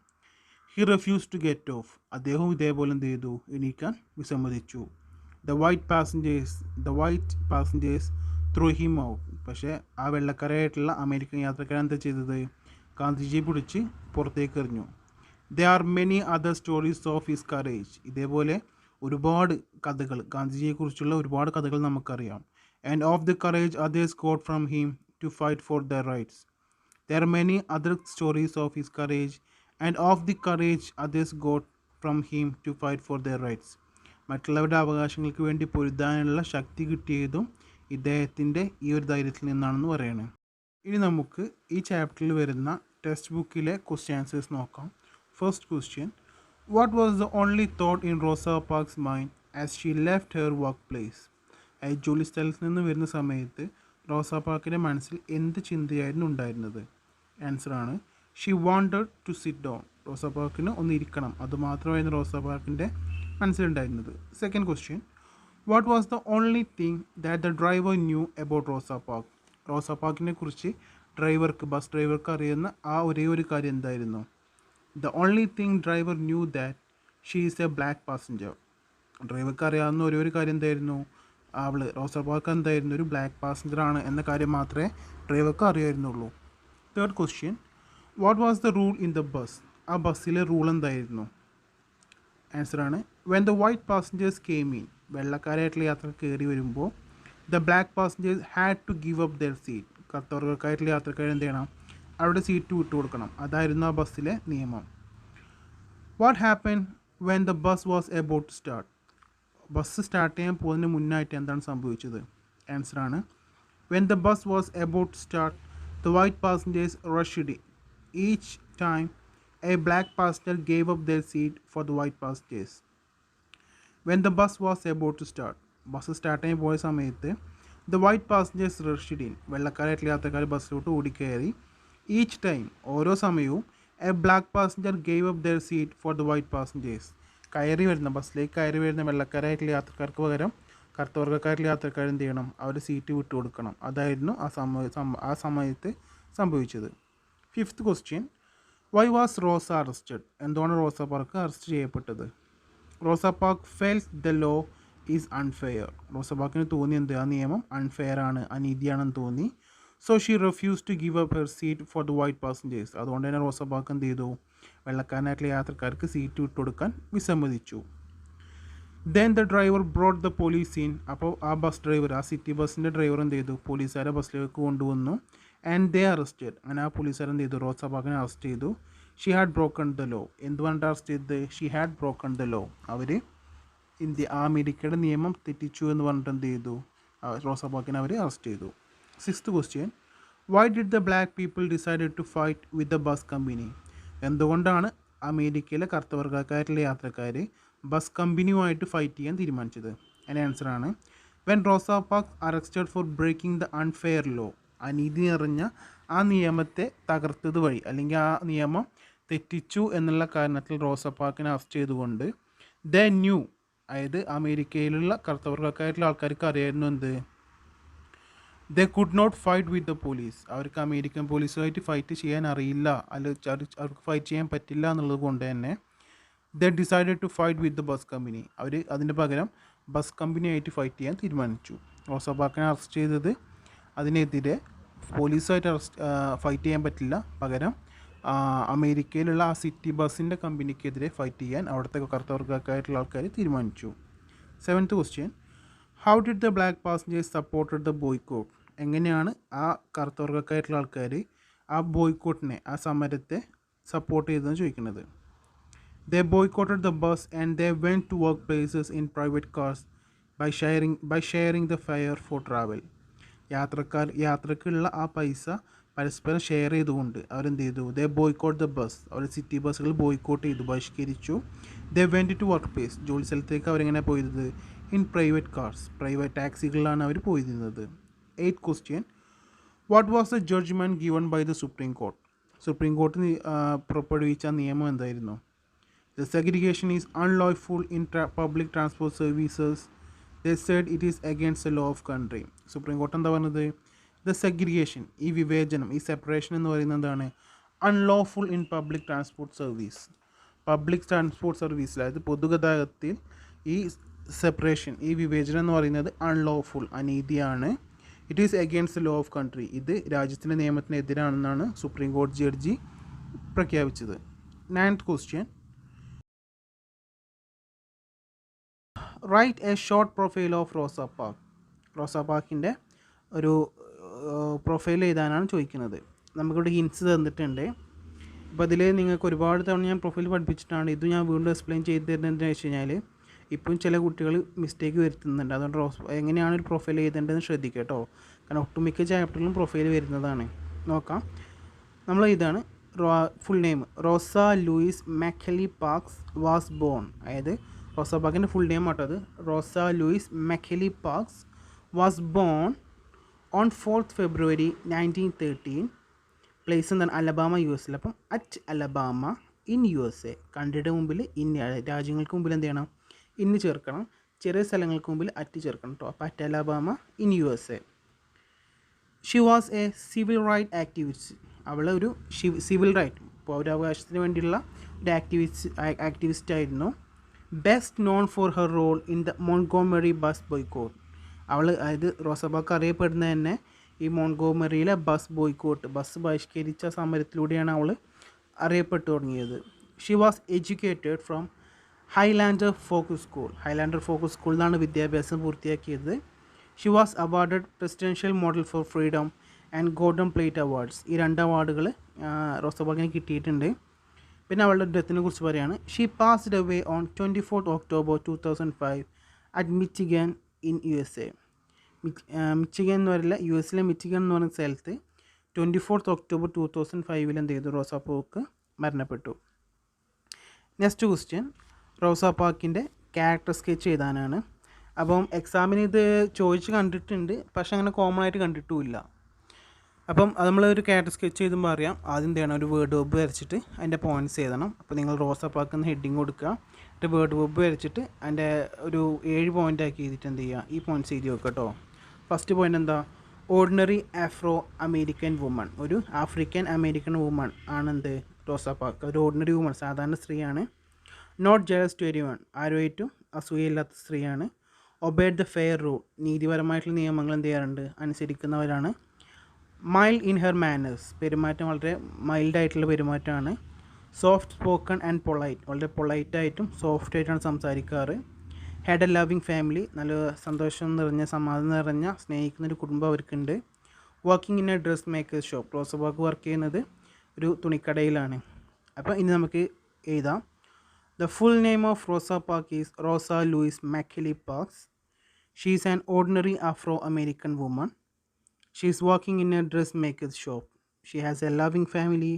He refuse to get of, അദ്ദേഹവും ഇതേപോലെ എന്ത് ചെയ്തു, എണീക്കാൻ വിസമ്മതിച്ചു. The white passengers through him out, പക്ഷേ ആ വെള്ളക്കാരായിട്ടുള്ള അമേരിക്കൻ യാത്രക്കാരൻ എന്താ ചെയ്തത്, ഗാന്ധിജിയെ പിടിച്ച് പുറത്തേക്ക് എറിഞ്ഞു. The are many other stories of his courage, ഇതേപോലെ ഒരുപാട് കഥകൾ, ഗാന്ധിജിയെക്കുറിച്ചുള്ള ഒരുപാട് കഥകൾ നമുക്കറിയാം. And of the courage others got from him to fight for their rights. There are many other stories of his courage and of the courage others got from him to fight for their rights. മറ്റുള്ളവരുടെ അവകാശങ്ങൾക്ക് വേണ്ടി പൊരുതാനുള്ള ശക്തി കിട്ടിയതും ഇദ്ദേഹത്തിൻ്റെ ഈ ഒരു ധൈര്യത്തിൽ നിന്നാണെന്ന് പറയുന്നത്. ഇനി നമുക്ക് ഈ ചാപ്റ്ററിൽ വരുന്ന ടെക്സ്റ്റ് ബുക്കിലെ ക്വസ്റ്റ്യൻ ആൻസേഴ്സ് നോക്കാം. First question, what was the only thought in Rosa Parks mind as she left her workplace. ജോലി സ്ഥലത്ത് നിന്ന് വരുന്ന സമയത്ത് റോസാ പാർക്കിൻ്റെ മനസ്സിൽ എന്ത് ചിന്തയായിരുന്നു ഉണ്ടായിരുന്നത്? ആൻസറാണ് she wanted to sit down. Rosa പാർക്കിന് ഒന്ന് ഇരിക്കണം, അതുമാത്രമായിരുന്നു റോസാ പാർക്കിൻ്റെ മനസ്സിലുണ്ടായിരുന്നത്. Second question, what was the only thing that the driver knew about Rosa Park? Rosa പാർക്കിനെ കുറിച്ച് ബസ് ഡ്രൈവർക്ക് അറിയുന്ന ആ ഒരേ ഒരു കാര്യം എന്തായിരുന്നു? The only thing driver knew that she is A black passenger. ഡ്രൈവർക്ക് അറിയാവുന്ന ഒരേ ഒരു കാര്യം എന്തായിരുന്നു? റോസാ പാർക്ക് എന്തായിരുന്നു? ഒരു ബ്ലാക്ക് പാസഞ്ചറാണ് എന്ന കാര്യം മാത്രമേ ഡ്രൈവർക്ക് അറിയായിരുന്നുള്ളൂ. Third question, what was the rule in the bus? ആ ബസ്സിലെ റൂൾ എന്തായിരുന്നു? ആൻസറാണ് when the white passengers came in. വെള്ളക്കാരായിട്ടുള്ള യാത്ര കയറി വരുമ്പോൾ the black passengers had to give up their seat. കറുത്തവർക്കായിട്ടുള്ള യാത്രക്കാർ എന്ത് ചെയ്യണം? അവരുടെ സീറ്റ് വിട്ടു കൊടുക്കണം. അതായിരുന്നു ആ ബസ്സിലെ നിയമം. What happen when the bus was about to start? Bus start ചെയ്യാൻ പോകുന്നതിന് മുന്നായിട്ട് എന്താണ് സംഭവിച്ചത്? ആൻസറാണ് when the bus was about to start the white passengers rushed in. Each time a black passenger gave up their seat for the white passengers. When the bus was about to start, bus start ചെയ്യാൻ പോയ സമയത്ത് the white passengers rushed in, വെള്ളക്കാരായിട്ടുള്ള യാത്രക്കാർ ബസ്സിലോട്ട് ഓടിക്കയറി. Each time, ഓരോ സമയവും a black passenger gave up their seat for the white passengers. ബസ്സിലേക്ക് കയറി വരുന്ന വെള്ളക്കാരായിട്ടുള്ള യാത്രക്കാർക്ക് പകരം കറുത്തവർക്കായിട്ടുള്ള യാത്രക്കാർ എന്ത് ചെയ്യണം? അവർ സീറ്റ് വിട്ടു കൊടുക്കണം. അതായിരുന്നു ആ സമയത്ത് സംഭവിച്ചത്. Fifth question, why was Rosa arrested? എന്തുകൊണ്ട് റോസ പാർക്ക് അറസ്റ്റ് ചെയ്യപ്പെട്ടത്? Rosa Park feels the law is unfair. Rosa പാർക്കിന് തോന്നി എന്ത്? ആ നിയമം അൺഫെയർ ആണ്, അനീതിയാണെന്ന് തോന്നി. So she refuse to give up her seat for the white passengers. അതുകൊണ്ട് തന്നെ റോസ പാർക്ക് എന്ത് ചെയ്തു? വെള്ളക്കാരനായിട്ടുള്ള യാത്രക്കാർക്ക് സീറ്റ് വിട്ടുകൊടുക്കാൻ വിസമ്മതിച്ചു. Then the driver brought the police in. അപ്പോൾ ആ ബസ് ഡ്രൈവർ, ആ സിറ്റി ബസ്സിൻ്റെ ഡ്രൈവർ എന്ത് ചെയ്തു? പോലീസുകാരെ ബസ്സിലേക്ക് കൊണ്ടുവന്നു. And they arrested. അങ്ങനെ ആ പോലീസുകാർ എന്ത് ചെയ്തു? റോസ പാർക്കിനെ അറസ്റ്റ് ചെയ്തു. She had broken the law. എന്തുകൊണ്ടാണ് അറസ്റ്റ് ചെയ്തത്? She had broken the law. അവർ അമേരിക്കയുടെ നിയമം തെറ്റിച്ചു എന്ന് പറഞ്ഞിട്ട് എന്ത് ചെയ്തു? റോസ പാർക്കിനെ അവർ അറസ്റ്റ് ചെയ്തു. Sixth question, why did the black people decided to fight with the bus company? എന്തുകൊണ്ടാണ് അമേരിക്കയിലെ കറുത്തവർക്കായിട്ടുള്ള യാത്രക്കാർ ബസ് കമ്പനിയുമായിട്ട് ഫൈറ്റ് ചെയ്യാൻ തീരുമാനിച്ചത്? അതിൻ്റെ ആൻസറാണ് when Rosa Park arrested for breaking the unfair law. അനീതി നിറഞ്ഞ ആ നിയമത്തെ തകർത്തത് വഴി, അല്ലെങ്കിൽ ആ നിയമം തെറ്റിച്ചു എന്നുള്ള കാരണത്തിൽ റോസ പാർക്കിനെ അറസ്റ്റ് ചെയ്തുകൊണ്ട് ദ ന്യൂ, അതായത് അമേരിക്കയിലുള്ള കറുത്തവർക്കായിട്ടുള്ള ആൾക്കാർക്ക് അറിയായിരുന്നു എന്ത്? They could not fight with the police. അവർക്ക് അമേരിക്കൻ പോലീസുമായിട്ട് ഫൈറ്റ് ചെയ്യാൻ അറിയില്ല, അവർക്ക് ഫൈറ്റ് ചെയ്യാൻ പറ്റില്ല എന്നുള്ളത് കൊണ്ട് തന്നെ they decided to fight with the bus company. അവർ അതിന് പകരം ബസ് കമ്പനിയായിട്ട് ഫൈറ്റ് ചെയ്യാൻ തീരുമാനിച്ചു. റോസ പാർക്കിനെ അറസ്റ്റ് ചെയ്തത് അതിനെതിരെ പോലീസുമായിട്ട് ഫൈറ്റ് ചെയ്യാൻ പറ്റില്ല, പകരം അമേരിക്കയിലുള്ള ആ സിറ്റി ബസ്സിൻ്റെ കമ്പനിക്കെതിരെ ഫൈറ്റ് ചെയ്യാൻ അവിടുത്തെ കറുത്തവർക്കായിട്ടുള്ള ആൾക്കാർ തീരുമാനിച്ചു. Seventh question, how did the black passengers supported the boycott? എങ്ങനെയാണ് ആ കറുത്തവർക്കായിട്ടുള്ള ആൾക്കാർ ആ ബോയ്ക്കോട്ടിനെ, ആ സമരത്തെ സപ്പോർട്ട് ചെയ്തതെന്ന് ചോദിക്കുന്നത്? They boycotted the bus and they went to work places in private cars by sharing the fare for travel. യാത്രക്കുള്ള ആ പൈസ പരസ്പരം ഷെയർ ചെയ്തുകൊണ്ട് അവരെന്ത് ചെയ്തു? They boycott the bus. അവർ സിറ്റി ബസ്സുകൾ ബോയ്ക്കോട്ട് ചെയ്തു, ബഹിഷ്കരിച്ചു. They went to work place. ജോലി സ്ഥലത്തേക്ക് അവരെങ്ങനെ പോയത്? ഇൻ പ്രൈവറ്റ് കാർസ്, പ്രൈവറ്റ് ടാക്സികളിലാണ് അവർ പോയിരുന്നത്. Eighth question, what was the judgement given by the Supreme Court? Supreme court പുറപ്പെടുവിച്ച നിയമം എന്തായിരുന്നു? The segregation is unlawful in public transport services. They said it is against the law of country. Supreme court എന്താ പറഞ്ഞത്? The segregation, ഈ വിവേചനം, ഈ separation എന്ന് പറയുന്നത് എന്താണ്? Unlawful in public transport service. Public transport സർവീസിൽ, അതായത് പൊതുഗതാഗതത്തിൽ ഈ സെപ്പറേഷൻ, ഈ വിവേചനം എന്ന് പറയുന്നത് അൺലോഫുൾ, അനീതിയാണ്. It is against the law of country. ഇത് രാജ്യത്തിൻ്റെ നിയമത്തിനെതിരാണെന്നാണ് സുപ്രീം കോടതി ജഡ്ജി പ്രഖ്യാപിച്ചത്. Ninth question, write a short profile of Rosa Park. Rosa പാർക്കിൻ്റെ ഒരു പ്രൊഫൈൽ എഴുതാനാണ് ചോദിക്കുന്നത്. നമുക്കിവിടെ ഹിൻസ് തന്നിട്ടുണ്ട്. അപ്പോൾ അതിൽ നിങ്ങൾക്ക് ഒരുപാട് തവണ ഞാൻ പ്രൊഫൈൽ പഠിപ്പിച്ചിട്ടാണ്. ഇത് ഞാൻ വീണ്ടും എക്സ്പ്ലെയിൻ ചെയ്ത് തരുന്നത് എന്താണെന്ന് വെച്ച് കഴിഞ്ഞാൽ ഇപ്പം ചില കുട്ടികൾ മിസ്റ്റേക്ക് വരുത്തുന്നുണ്ട്. അതുകൊണ്ട് എങ്ങനെയാണ് ഒരു പ്രൊഫൈൽ എഴുതേണ്ടതെന്ന് ശ്രദ്ധിക്കുക കേട്ടോ. കാരണം ഒട്ടുമിക്ക ചാപ്റ്ററിലും പ്രൊഫൈൽ വരുന്നതാണ്. നോക്കാം. നമ്മൾ ഇതാണ് full name. Rosa Louise McCauley Parks was born. അതായത് റോസ പാർക്കിൻ്റെ ഫുൾ നെയിം ആട്ടത് Rosa Louise McCauley Parks was born on 4th February 1913. Place എന്താണ്? Alabama US. അപ്പം അറ്റ് അലബാമ ഇൻ USA. കൺട്രിയുടെ മുമ്പിൽ ഇൻ, രാജ്യങ്ങൾക്ക് മുമ്പിൽ എന്ത് ചെയ്യണം? ഇന്ന് ചേർക്കണം. ചെറിയ സ്ഥലങ്ങൾക്ക് മുമ്പിൽ അറ്റ് ചേർക്കണം കേട്ടോ. അപ്പോൾ at Alabama in USA. She was a civil right activist. അവൾ ഒരു സിവിൽ റൈറ്റ്, പൗരാവകാശത്തിന് വേണ്ടിയുള്ള ഒരു ആക്ടിവിസ്റ്റ് ആയിരുന്നു. Best known for her role in the Montgomery bus boycott. അവൾ, അതായത് റോസ പാർക്ക് അറിയപ്പെടുന്നത് തന്നെ ഈ മോൺഗോമറിയിലെ ബസ് ബോയ്ക്കോട്ട്, ബസ് ബഹിഷ്കരിച്ച സമരത്തിലൂടെയാണ് അവൾ അറിയപ്പെട്ടു തുടങ്ങിയത്. She was educated from Highlander Folk School. Highlander Folk സ്കൂളിൽ നിന്നാണ് വിദ്യാഭ്യാസം പൂർത്തിയാക്കിയത്. She was awarded presidential medal for freedom and golden plate awards. ഈ 2 അവാർഡുകൾ റോസ പാർക്കിന് കിട്ടിയിട്ടുണ്ട്. പിന്നെ അവളുടെ ഡെത്തിനെ കുറിച്ച് പറയുകയാണ്. She passed away on 24th October 2005 at Michigan in USA. Michigan എന്ന് പറയില്ല, US മിച്ചിഗൻ എന്ന് പറയുന്ന സ്ഥലത്ത് 24th October 2005 എന്ത് ചെയ്തു? റോസ പാർക്ക് മരണപ്പെട്ടു. നെക്സ്റ്റ് ക്വസ്റ്റ്യൻ, റോസ പാർക്കിൻ്റെ ക്യാരക്ടർ സ്കെച്ച് എഴുതാനാണ്. അപ്പം എക്സാമിന് ഇത് ചോദിച്ച് കണ്ടിട്ടുണ്ട്, പക്ഷെ അങ്ങനെ കോമൺ ആയിട്ട് കണ്ടിട്ടുമില്ല. അപ്പം അത് നമ്മളൊരു ക്യാരക്ടർ സ്കെച്ച് ചെയ്തുമ്പോൾ അറിയാം. ആദ്യം എന്ത് ചെയ്യണം? ഒരു വേർഡ് വെബ് വരച്ചിട്ട് അതിൻ്റെ പോയിൻറ്റ്സ് എഴുതണം. അപ്പോൾ നിങ്ങൾ റോസ പാർക്ക് എന്ന് ഹെഡിങ് കൊടുക്കുക, എന്നിട്ട് വേർഡ് വെബ് വരച്ചിട്ട് അതിൻ്റെ ഒരു 7 പോയിൻ്റ് ആക്കി എഴുതിയിട്ട് എന്ത് ചെയ്യുക? ഈ പോയിൻറ്റ്സ് എഴുതി വെക്കുക കേട്ടോ. ഫസ്റ്റ് പോയിൻ്റ് എന്താ? Ordinary Afro American woman. ഒരു ആഫ്രിക്കൻ അമേരിക്കൻ വുമൺ ആണെന്ത്? Rosa Park. ഒരു ഓർഡിനറി വുമൺ, സാധാരണ സ്ത്രീയാണ്. Not jealous to anyone. ആരുമായിട്ടും അസൂയയില്ലാത്ത സ്ത്രീയാണ്. Obeyed the fair rule. നീതിപരമായിട്ടുള്ള നിയമങ്ങൾ എന്ത് ചെയ്യാറുണ്ട്? അനുസരിക്കുന്നവരാണ്. Mild in her manners. പെരുമാറ്റം വളരെ മൈൽഡായിട്ടുള്ള പെരുമാറ്റമാണ്. Soft spoken and polite. വളരെ പൊളൈറ്റായിട്ടും സോഫ്റ്റായിട്ടാണ് സംസാരിക്കാറ്. Had a loving family. നല്ല സന്തോഷം നിറഞ്ഞ, സമാധാനം നിറഞ്ഞ, സ്നേഹിക്കുന്നൊരു കുടുംബം അവർക്കുണ്ട്. Working in A dress makers shop. Rosa Park work ചെയ്യുന്നത് ഒരു തുണിക്കടയിലാണ്. അപ്പോൾ ഇനി നമുക്ക് എഴുതാം. The full name of Rosa Parks is Rosa Louise McKinley Parks. She is an ordinary Afro-American woman. She is working in a dressmaker's shop. She has a loving family.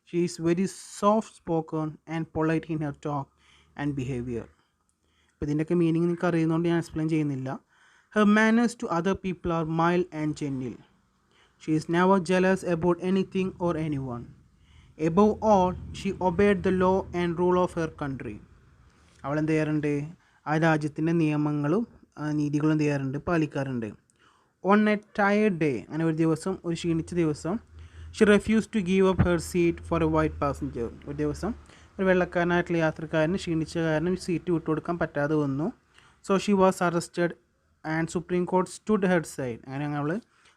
She is very soft-spoken and polite in her talk and behavior. ഇപ്പോൾ ഇതിൻ്റെയൊക്കെ meaning നിങ്ങൾക്ക് അറിയുന്നതുകൊണ്ട് ഞാൻ explain ചെയ്യുന്നില്ല. Her manners to other people are mild and gentle. She is never jealous about anything or anyone. Above all, she obeyed the law and rule of her country. അവൾ എന്ത് ചെയ്യാറുണ്ട്? ആ രാജ്യത്തിൻ്റെ നിയമങ്ങളും നീതികളും എന്ത് ചെയ്യാറുണ്ട്? പാലിക്കാറുണ്ട്. On a tired day. അങ്ങനെ ഒരു ദിവസം, ഒരു ക്ഷീണിച്ച ദിവസം, she refuse to give up her seat for a white passenger. ഒരു ദിവസം ഒരു വെള്ളക്കാരനായിട്ടുള്ള യാത്രക്കാരന് ക്ഷീണിച്ച കാരണം സീറ്റ് വിട്ടുകൊടുക്കാൻ പറ്റാതെ വന്നു. So she was arrested and supreme court stood head side. അങ്ങനെ അവൾ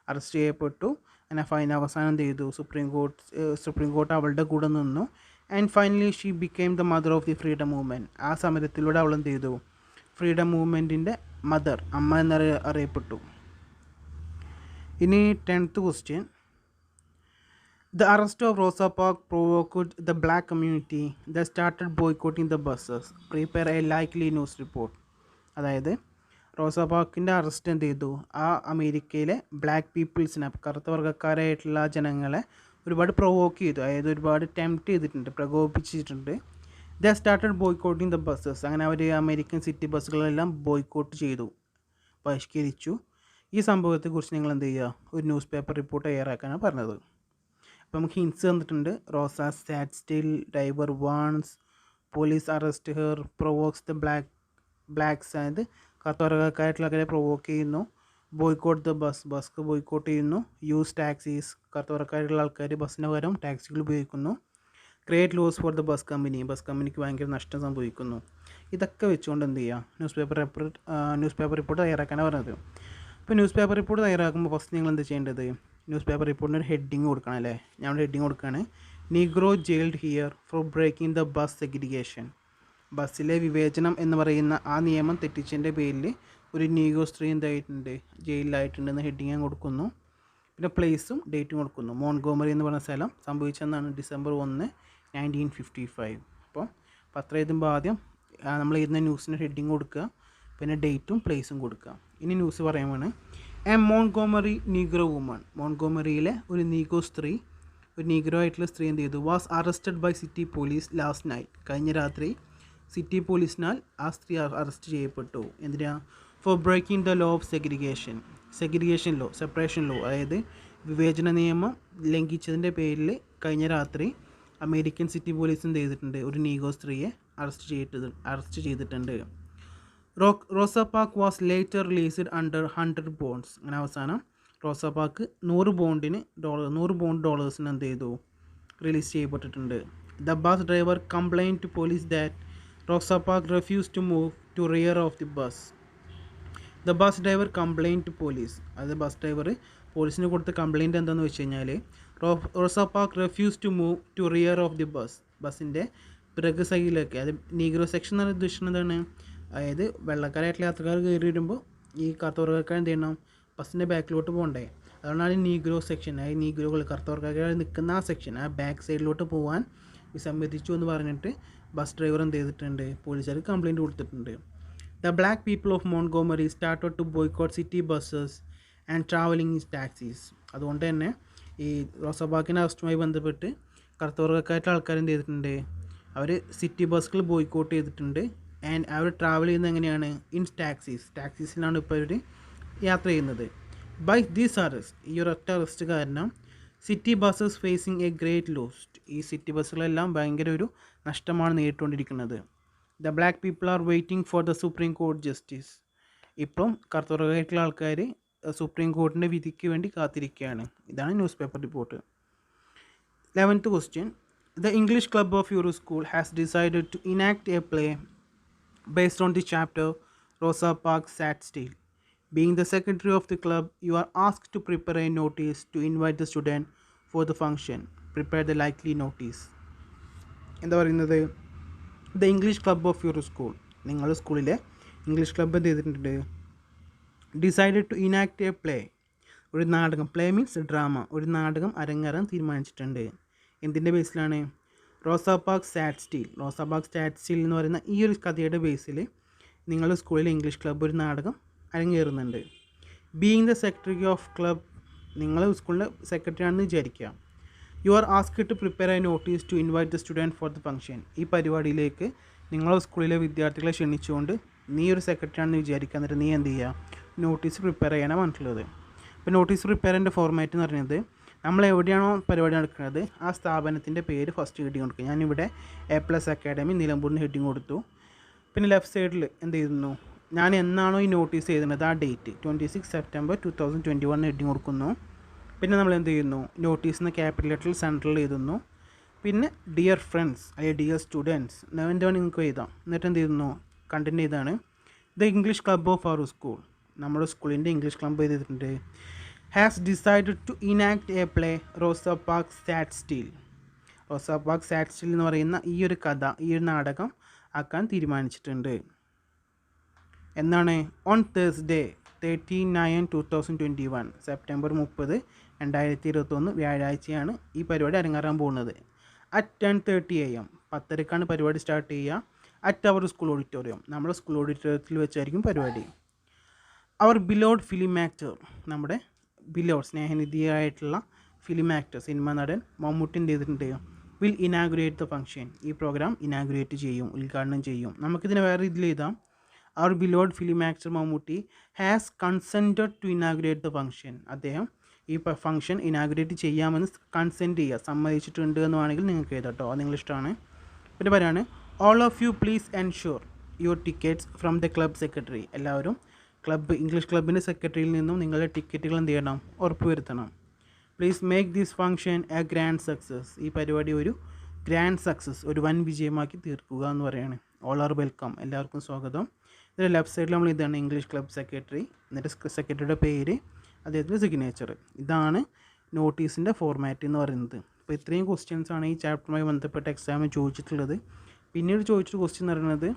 അറസ്റ്റ് ചെയ്യപ്പെട്ടു. അങ്ങനെ അവസാനം എന്ത് ചെയ്തു? സുപ്രീം കോർട്ട് അവളുടെ കൂടെ നിന്നു. And finally she became the mother of the freedom movement. ആ സമരത്തിലൂടെ അവൾ എന്ത് ചെയ്തു? ഫ്രീഡം മൂവ്മെൻറ്റിൻ്റെ മദർ, അമ്മ എന്നറിയപ്പെട്ടു. ഇനി 10th question. The arrest of Rosa Parks provoked the black community that started boycotting the buses. Prepare a likely news report. അതായത് Rosa പാർക്കിൻ്റെ arrest എന്ത് ചെയ്തു? ആ അമേരിക്കയിലെ ബ്ലാക്ക് പീപ്പിൾസിനെ, കറുത്ത വർഗ്ഗക്കാരായിട്ടുള്ള ജനങ്ങളെ ഒരുപാട് പ്രൊവോക്ക് ചെയ്തു. അതായത് ഒരുപാട് ടെംപ്റ്റ് ചെയ്തിട്ടുണ്ട്, പ്രകോപിപ്പിച്ചിട്ടുണ്ട്. The started boycotting the buses. അങ്ങനെ അവർ അമേരിക്കൻ സിറ്റി ബസ്സുകളെല്ലാം ബോയ്ക്കോട്ട് ചെയ്തു, ബഹിഷ്കരിച്ചു. ഈ സംഭവത്തെക്കുറിച്ച് നിങ്ങൾ എന്ത് ചെയ്യുക? ഒരു ന്യൂസ് പേപ്പർ റിപ്പോർട്ട് തയ്യാറാക്കാനാണ് പറഞ്ഞത്. അപ്പോൾ നമുക്ക് ഹിൻസ് തന്നിട്ടുണ്ട്. Rosa sat still, driver warns, police arrest her, provokes the blacks. അതായത് കറുത്തവർഗ്ഗക്കാരായിട്ടുള്ളവരെ പ്രൊവോക്ക് ചെയ്യുന്നു. ബോയ്ക്കോട്ട് ദ ബസ് ബോയ്ക്കോട്ട് ചെയ്യുന്നു. Use taxis. കറുത്തവർഗ്ഗക്കാരായിട്ടുള്ള ആൾക്കാർ ബസ്സിന് പകരം ടാക്സികൾ ഉപയോഗിക്കുന്നു. Create loss for the bus കമ്പനിക്ക് ഭയങ്കര നഷ്ടം സംഭവിക്കുന്നു. ഇതൊക്കെ വെച്ചുകൊണ്ട് എന്ത് ചെയ്യുക? ന്യൂസ് പേപ്പർ റിപ്പോർട്ട് തയ്യാറാക്കാനാണ് പറഞ്ഞത്. അപ്പോൾ ന്യൂസ് പേപ്പർ റിപ്പോർട്ട് തയ്യാറാക്കുമ്പോൾ ഫസ്റ്റ് നിങ്ങൾ എന്ത് ചെയ്യേണ്ടത്? ന്യൂസ് പേപ്പർ റിപ്പോർട്ടിന് ഒരു ഹെഡിങ് കൊടുക്കണം അല്ലേ? ഞാൻ ഹെഡിങ് കൊടുക്കുകയാണ്. Negro jailed here for breaking the bus segregation. ബസ്സിലെ വിവേചനം എന്ന് പറയുന്ന ആ നിയമം തെറ്റിച്ചതിൻ്റെ പേരിൽ ഒരു നീഗ്രോ സ്ത്രീ എന്തായിട്ടുണ്ട്? ജയിലിലായിട്ടുണ്ടെന്ന് ഹെഡിങ് ഞാൻ കൊടുക്കുന്നു. പിന്നെ പ്ലേസും ഡേറ്റും കൊടുക്കുന്നു. മോൺഗോമറി എന്ന് പറഞ്ഞ സ്ഥലം സംഭവിച്ചതെന്നാണ് December 1, 1955. അപ്പോൾ പത്രം എഴുതുമ്പോൾ ആദ്യം നമ്മൾ എഴുതുന്ന ന്യൂസിൻ്റെ ഹെഡിങ് കൊടുക്കുക, പിന്നെ ഡേറ്റും പ്ലേസും കൊടുക്കുക. ഇനി ന്യൂസ് പറയുമ്പോൾ എ മോൺഗോമറി നീഗ്രോ വുമൺ. മോൺഗോമറിയിലെ ഒരു നീഗ്രോ സ്ത്രീ, ഒരു നീഗ്രോ ആയിട്ടുള്ള സ്ത്രീ എന്ത് ചെയ്തു? Was arrested by city police last night. കഴിഞ്ഞ രാത്രി സിറ്റി പോലീസിനാൽ ആ സ്ത്രീ അറസ്റ്റ് ചെയ്യപ്പെട്ടു. എന്തിനാ? For breaking the law of segregation law, separation law, അതായത് വിവേചന നിയമം ലംഘിച്ചതിൻ്റെ പേരിൽ കഴിഞ്ഞ രാത്രി അമേരിക്കൻ സിറ്റി പോലീസ് എന്ത് ചെയ്തിട്ടുണ്ട്? ഒരു നീഗോ സ്ത്രീയെ അറസ്റ്റ് ചെയ്തിട്ടുണ്ട്. Rosa Park was later released under 100 bonds. അങ്ങനെ അവസാനം റോസ പാർക്ക് $100 ബോണ്ട് എന്ത് ചെയ്തു? റിലീസ് ചെയ്യപ്പെട്ടിട്ടുണ്ട്. The bus driver complained to police that Rosa Park refuse to move to rear of the bus. The bus driver complaint to police, അത് bus driver പോലീസിന് കൊടുത്ത complaint എന്താണെന്ന് വെച്ച് കഴിഞ്ഞാൽ Rosa Park refuse to move to rear of the bus, ബസ്സിൻ്റെ പിറക് സൈഡിലേക്ക്, അത് നീഗ്രോ സെക്ഷൻ എന്ന് ഉദ്ദേശിക്കുന്നത്, അതായത് വെള്ളക്കാരായിട്ടുള്ള യാത്രക്കാർ കയറി വരുമ്പോൾ ഈ കറുത്തവർക്കാർ എന്ത് ചെയ്യണം? ബസ്സിൻ്റെ ബാക്കിലോട്ട് പോകണ്ടേ? അതുകൊണ്ടാണ് നീഗ്രോ സെക്ഷൻ, അതായത് നീഗ്രോകൾ കറുത്തവർക്കാർ നിൽക്കുന്ന ആ സെക്ഷൻ, ആ ബാക്ക് സൈഡിലോട്ട് പോകാൻ വിസമ്മതിച്ചു എന്ന് പറഞ്ഞിട്ട് ബസ് ഡ്രൈവർ എന്ത് ചെയ്തിട്ടുണ്ട്? പോലീസുകാർക്ക് കംപ്ലയിൻറ്റ് കൊടുത്തിട്ടുണ്ട്. The black people of Montgomery started to boycott city buses and traveling in taxis. അതുകൊണ്ട് തന്നെ ഈ റോസ പാർക്കിൻ്റെ അറസ്റ്റുമായി ബന്ധപ്പെട്ട് കറുത്തവർക്കായിട്ടുള്ള ആൾക്കാർ എന്ത് ചെയ്തിട്ടുണ്ട്? അവർ സിറ്റി ബസ്സുകൾ ബോയ്ക്കോട്ട് ചെയ്തിട്ടുണ്ട്. ആൻഡ് അവർ ട്രാവൽ ചെയ്യുന്നത് എങ്ങനെയാണ്? ഇൻ ടാക്സീസിലാണ് ഇപ്പോൾ അവർ യാത്ര ചെയ്യുന്നത്. ബൈ ദീസ് അറസ്റ്റ്, ഈ ഒരു ഒറ്റ അറസ്റ്റ് കാരണം city buses facing a great lost, ഈ സിറ്റി ബസ്സുകളെല്ലാം ഭയങ്കര ഒരു നഷ്ടമാണ് നേരിട്ടുകൊണ്ടിരിക്കുന്നത്. The black people are waiting for the Supreme Court justice. ഇപ്പം കറുത്തവർക്കായിട്ടുള്ള ആൾക്കാർ സുപ്രീം കോർട്ടിൻ്റെ വിധിക്ക് വേണ്ടി കാത്തിരിക്കുകയാണ്. ഇതാണ് newspaper report. 11th question. The English Club of your school has decided to enact a play based on the chapter Rosa Parks sat still. Being the secretary of the club, you are asked to prepare a notice to invite the student for the function. Prepare the likely notice. എന്താ പറയുന്നത്? The English club of your school, നിങ്ങളുടെ സ്കൂളിലെ English club എന്ത് ചെയ്തിട്ടുണ്ട്? Decided to enact a play, ഒരു നാടകം, play means drama, ഒരു നാടകം അരങ്ങേറാൻ തീരുമാനിച്ചിട്ടുണ്ട്. എന്തിൻ്റെ ബേസിലാണ്? റോസ പാർക്ക് സാറ്റ് സ്റ്റീൽ എന്ന് പറയുന്ന ഈ ഒരു കഥയുടെ ബേസിൽ നിങ്ങളുടെ സ്കൂളിലെ ഇംഗ്ലീഷ് ക്ലബ്ബ് ഒരു നാടകം അരങ്ങേറുന്നുണ്ട്. Being the secretary of club, നിങ്ങൾ സ്കൂളിൻ്റെ സെക്രട്ടറി ആണെന്ന് വിചാരിക്കുക. You are asked to prepare a notice to invite the student for the function. ഈ പരിപാടിയിലേക്ക് നിങ്ങളുടെ സ്കൂളിലെ വിദ്യാർത്ഥികളെ ക്ഷണിച്ചുകൊണ്ട് നീ ഒരു സെക്രട്ടറി ആണെന്ന് വിചാരിക്കുക. എന്നിട്ട് നീ എന്ത് ചെയ്യുക? നോട്ടീസ് പ്രിപ്പയർ ചെയ്യാനാണ് പറഞ്ഞിട്ടുള്ളത്. ഇപ്പോൾ നോട്ടീസ് പ്രിപ്പയർ ചെയ്യേണ്ട ഫോർമാറ്റ് എന്ന് പറയുന്നത്, നമ്മൾ എവിടെയാണോ പരിപാടി നടക്കുന്നത് ആ സ്ഥാപനത്തിൻ്റെ പേര് ഫസ്റ്റ് ഹെഡിങ് കൊടുക്കുക. ഞാനിവിടെ A+ അക്കാഡമി നിലമ്പൂരിന് ഹെഡിങ് കൊടുത്തു. പിന്നെ ലെഫ്റ്റ് സൈഡിൽ എന്ത് ചെയ്യുന്നു? ഞാൻ എന്നാണോ ഈ നോട്ടീസ് എഴുതുന്നത് ആ ഡേറ്റ് 26 സെപ്റ്റംബർ 2021 ഹെഡിങ് കൊടുക്കുന്നു. പിന്നെ നമ്മൾ എന്ത് ചെയ്യുന്നു? നോട്ടീസിന് ക്യാപിറ്റൽ ലെറ്ററിൽ സെൻട്രൽ എഴുതുന്നു. പിന്നെ ഡിയർ ഫ്രണ്ട്സ് അല്ലെങ്കിൽ ഡിയർ സ്റ്റുഡൻസ് എന്താണ് നിങ്ങൾക്ക് എഴുതാം. എന്നിട്ട് എന്ത് ചെയ്യുന്നു? കണ്ടൻറ്റ് ഇതാണ്. The English club of our school, നമ്മുടെ സ്കൂളിൻ്റെ ഇംഗ്ലീഷ് ക്ലബ്ബ് ചെയ്തിട്ടുണ്ട്. Has decided to enact a play Rosa Park sat still എന്ന് പറയുന്ന ഈ ഒരു കഥ, ഈ ഒരു നാടകം ആക്കാൻ തീരുമാനിച്ചിട്ടുണ്ട്. എന്നാണ്? ഓൺ തേഴ്സ്ഡേ 13/9/2021, സെപ്റ്റംബർ 30, 2021 വ്യാഴാഴ്ചയാണ് ഈ പരിപാടി അരങ്ങേറാൻ പോകുന്നത്. അറ്റ് 10:30 AM, 10:00 പരിപാടി സ്റ്റാർട്ട് ചെയ്യുക. അറ്റ് അവർ സ്കൂൾ ഓഡിറ്റോറിയം, നമ്മുടെ സ്കൂൾ ഓഡിറ്റോറിയത്തിൽ വെച്ചായിരിക്കും പരിപാടി. അവർ ബിലോഡ് ഫിലിം ആക്ടർ, നമ്മുടെ ബിലോഡ് സ്നേഹനിധിയായിട്ടുള്ള ഫിലിം ആക്ടർ, സിനിമ നടൻ മമ്മൂട്ടി എന്ത് ചെയ്തിട്ടുണ്ട്? വിൽ ഇനാഗുറേറ്റ് ദ ഫംഗ്ഷൻ, ഈ പ്രോഗ്രാം ഇനാഗുറേറ്റ് ചെയ്യും, ഉദ്ഘാടനം ചെയ്യും. നമുക്കിതിനെ വേറെ ഇതിൽ എഴുതാം. Our beloved film actor Mammootty has consented to inaugurate the function, അദ്ദേഹം ഈ ഫംഗ്ഷൻ ഇനാഗുറേറ്റ് ചെയ്യാമെന്ന് കൺസെൻറ്റ് ചെയ്യുക, സമ്മതിച്ചിട്ടുണ്ട് എന്ന് വേണമെങ്കിൽ നിങ്ങൾക്ക് എഴുതാം കേട്ടോ, അത് നിങ്ങളിഷ്ടമാണ്. പിന്നെ പറയാണ്, all of you please ensure your tickets from the club secretary. എല്ലാവരും ഇംഗ്ലീഷ് ക്ലബിൻ്റെ സെക്രട്ടറിയിൽ നിന്നും നിങ്ങളുടെ ടിക്കറ്റുകൾ എന്ത് ചെയ്യണം? ഉറപ്പുവരുത്തണം. Please make this function A grand success, ഈ പരിപാടി ഒരു ഗ്രാൻഡ് സക്സസ്, ഒരു വൻ വിജയമാക്കി തീർക്കുക എന്ന് പറയുകയാണ്. ഓൾ ആർ വെൽക്കം, എല്ലാവർക്കും സ്വാഗതം. ഇതിൻ്റെ ലെഫ്റ്റ് സൈഡിൽ നമ്മൾ ഇതാണ് ഇംഗ്ലീഷ് ക്ലബ് സെക്രട്ടറി, എന്നിട്ട് സെക്രട്ടറിയുടെ പേര്, അദ്ദേഹത്തിൻ്റെ സിഗ്നേച്ചർ. ഇതാണ് നോട്ടീസിൻ്റെ ഫോർമാറ്റ് എന്ന് പറയുന്നത്. അപ്പോൾ ഇത്രയും ക്വസ്റ്റ്യൻസാണ് ഈ ചാപ്റ്ററുമായി ബന്ധപ്പെട്ട എക്സാമിന് ചോദിച്ചിട്ടുള്ളത്. പിന്നീട് ചോദിച്ചൊരു ക്വസ്റ്റ്യൻ എന്ന് പറയുന്നത്,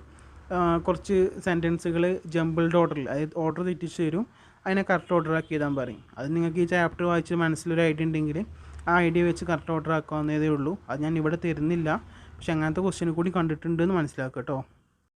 കുറച്ച് സെൻറ്റൻസുകൾ ജംബിൾഡ് ഓർഡറിൽ, അതായത് ഓർഡർ തെറ്റിച്ച് തരും, അതിനെ കറക്റ്റ് ഓർഡർ ആക്കി എഴുതാൻ പറയും. അത് നിങ്ങൾക്ക് ഈ ചാപ്റ്റർ വായിച്ച് മനസ്സിലൊരു ഐഡിയ ഉണ്ടെങ്കിൽ ആ ഐഡിയ വെച്ച് കറക്റ്റ് ഓർഡർ ആക്കാവുന്നതേ ഉള്ളൂ. അത് ഞാൻ ഇവിടെ തരുന്നില്ല, പക്ഷെ അങ്ങനത്തെ ക്വസ്റ്റ്യൻ കൂടി കണ്ടിട്ടുണ്ട് എന്ന് മനസ്സിലാക്കുക കേട്ടോ.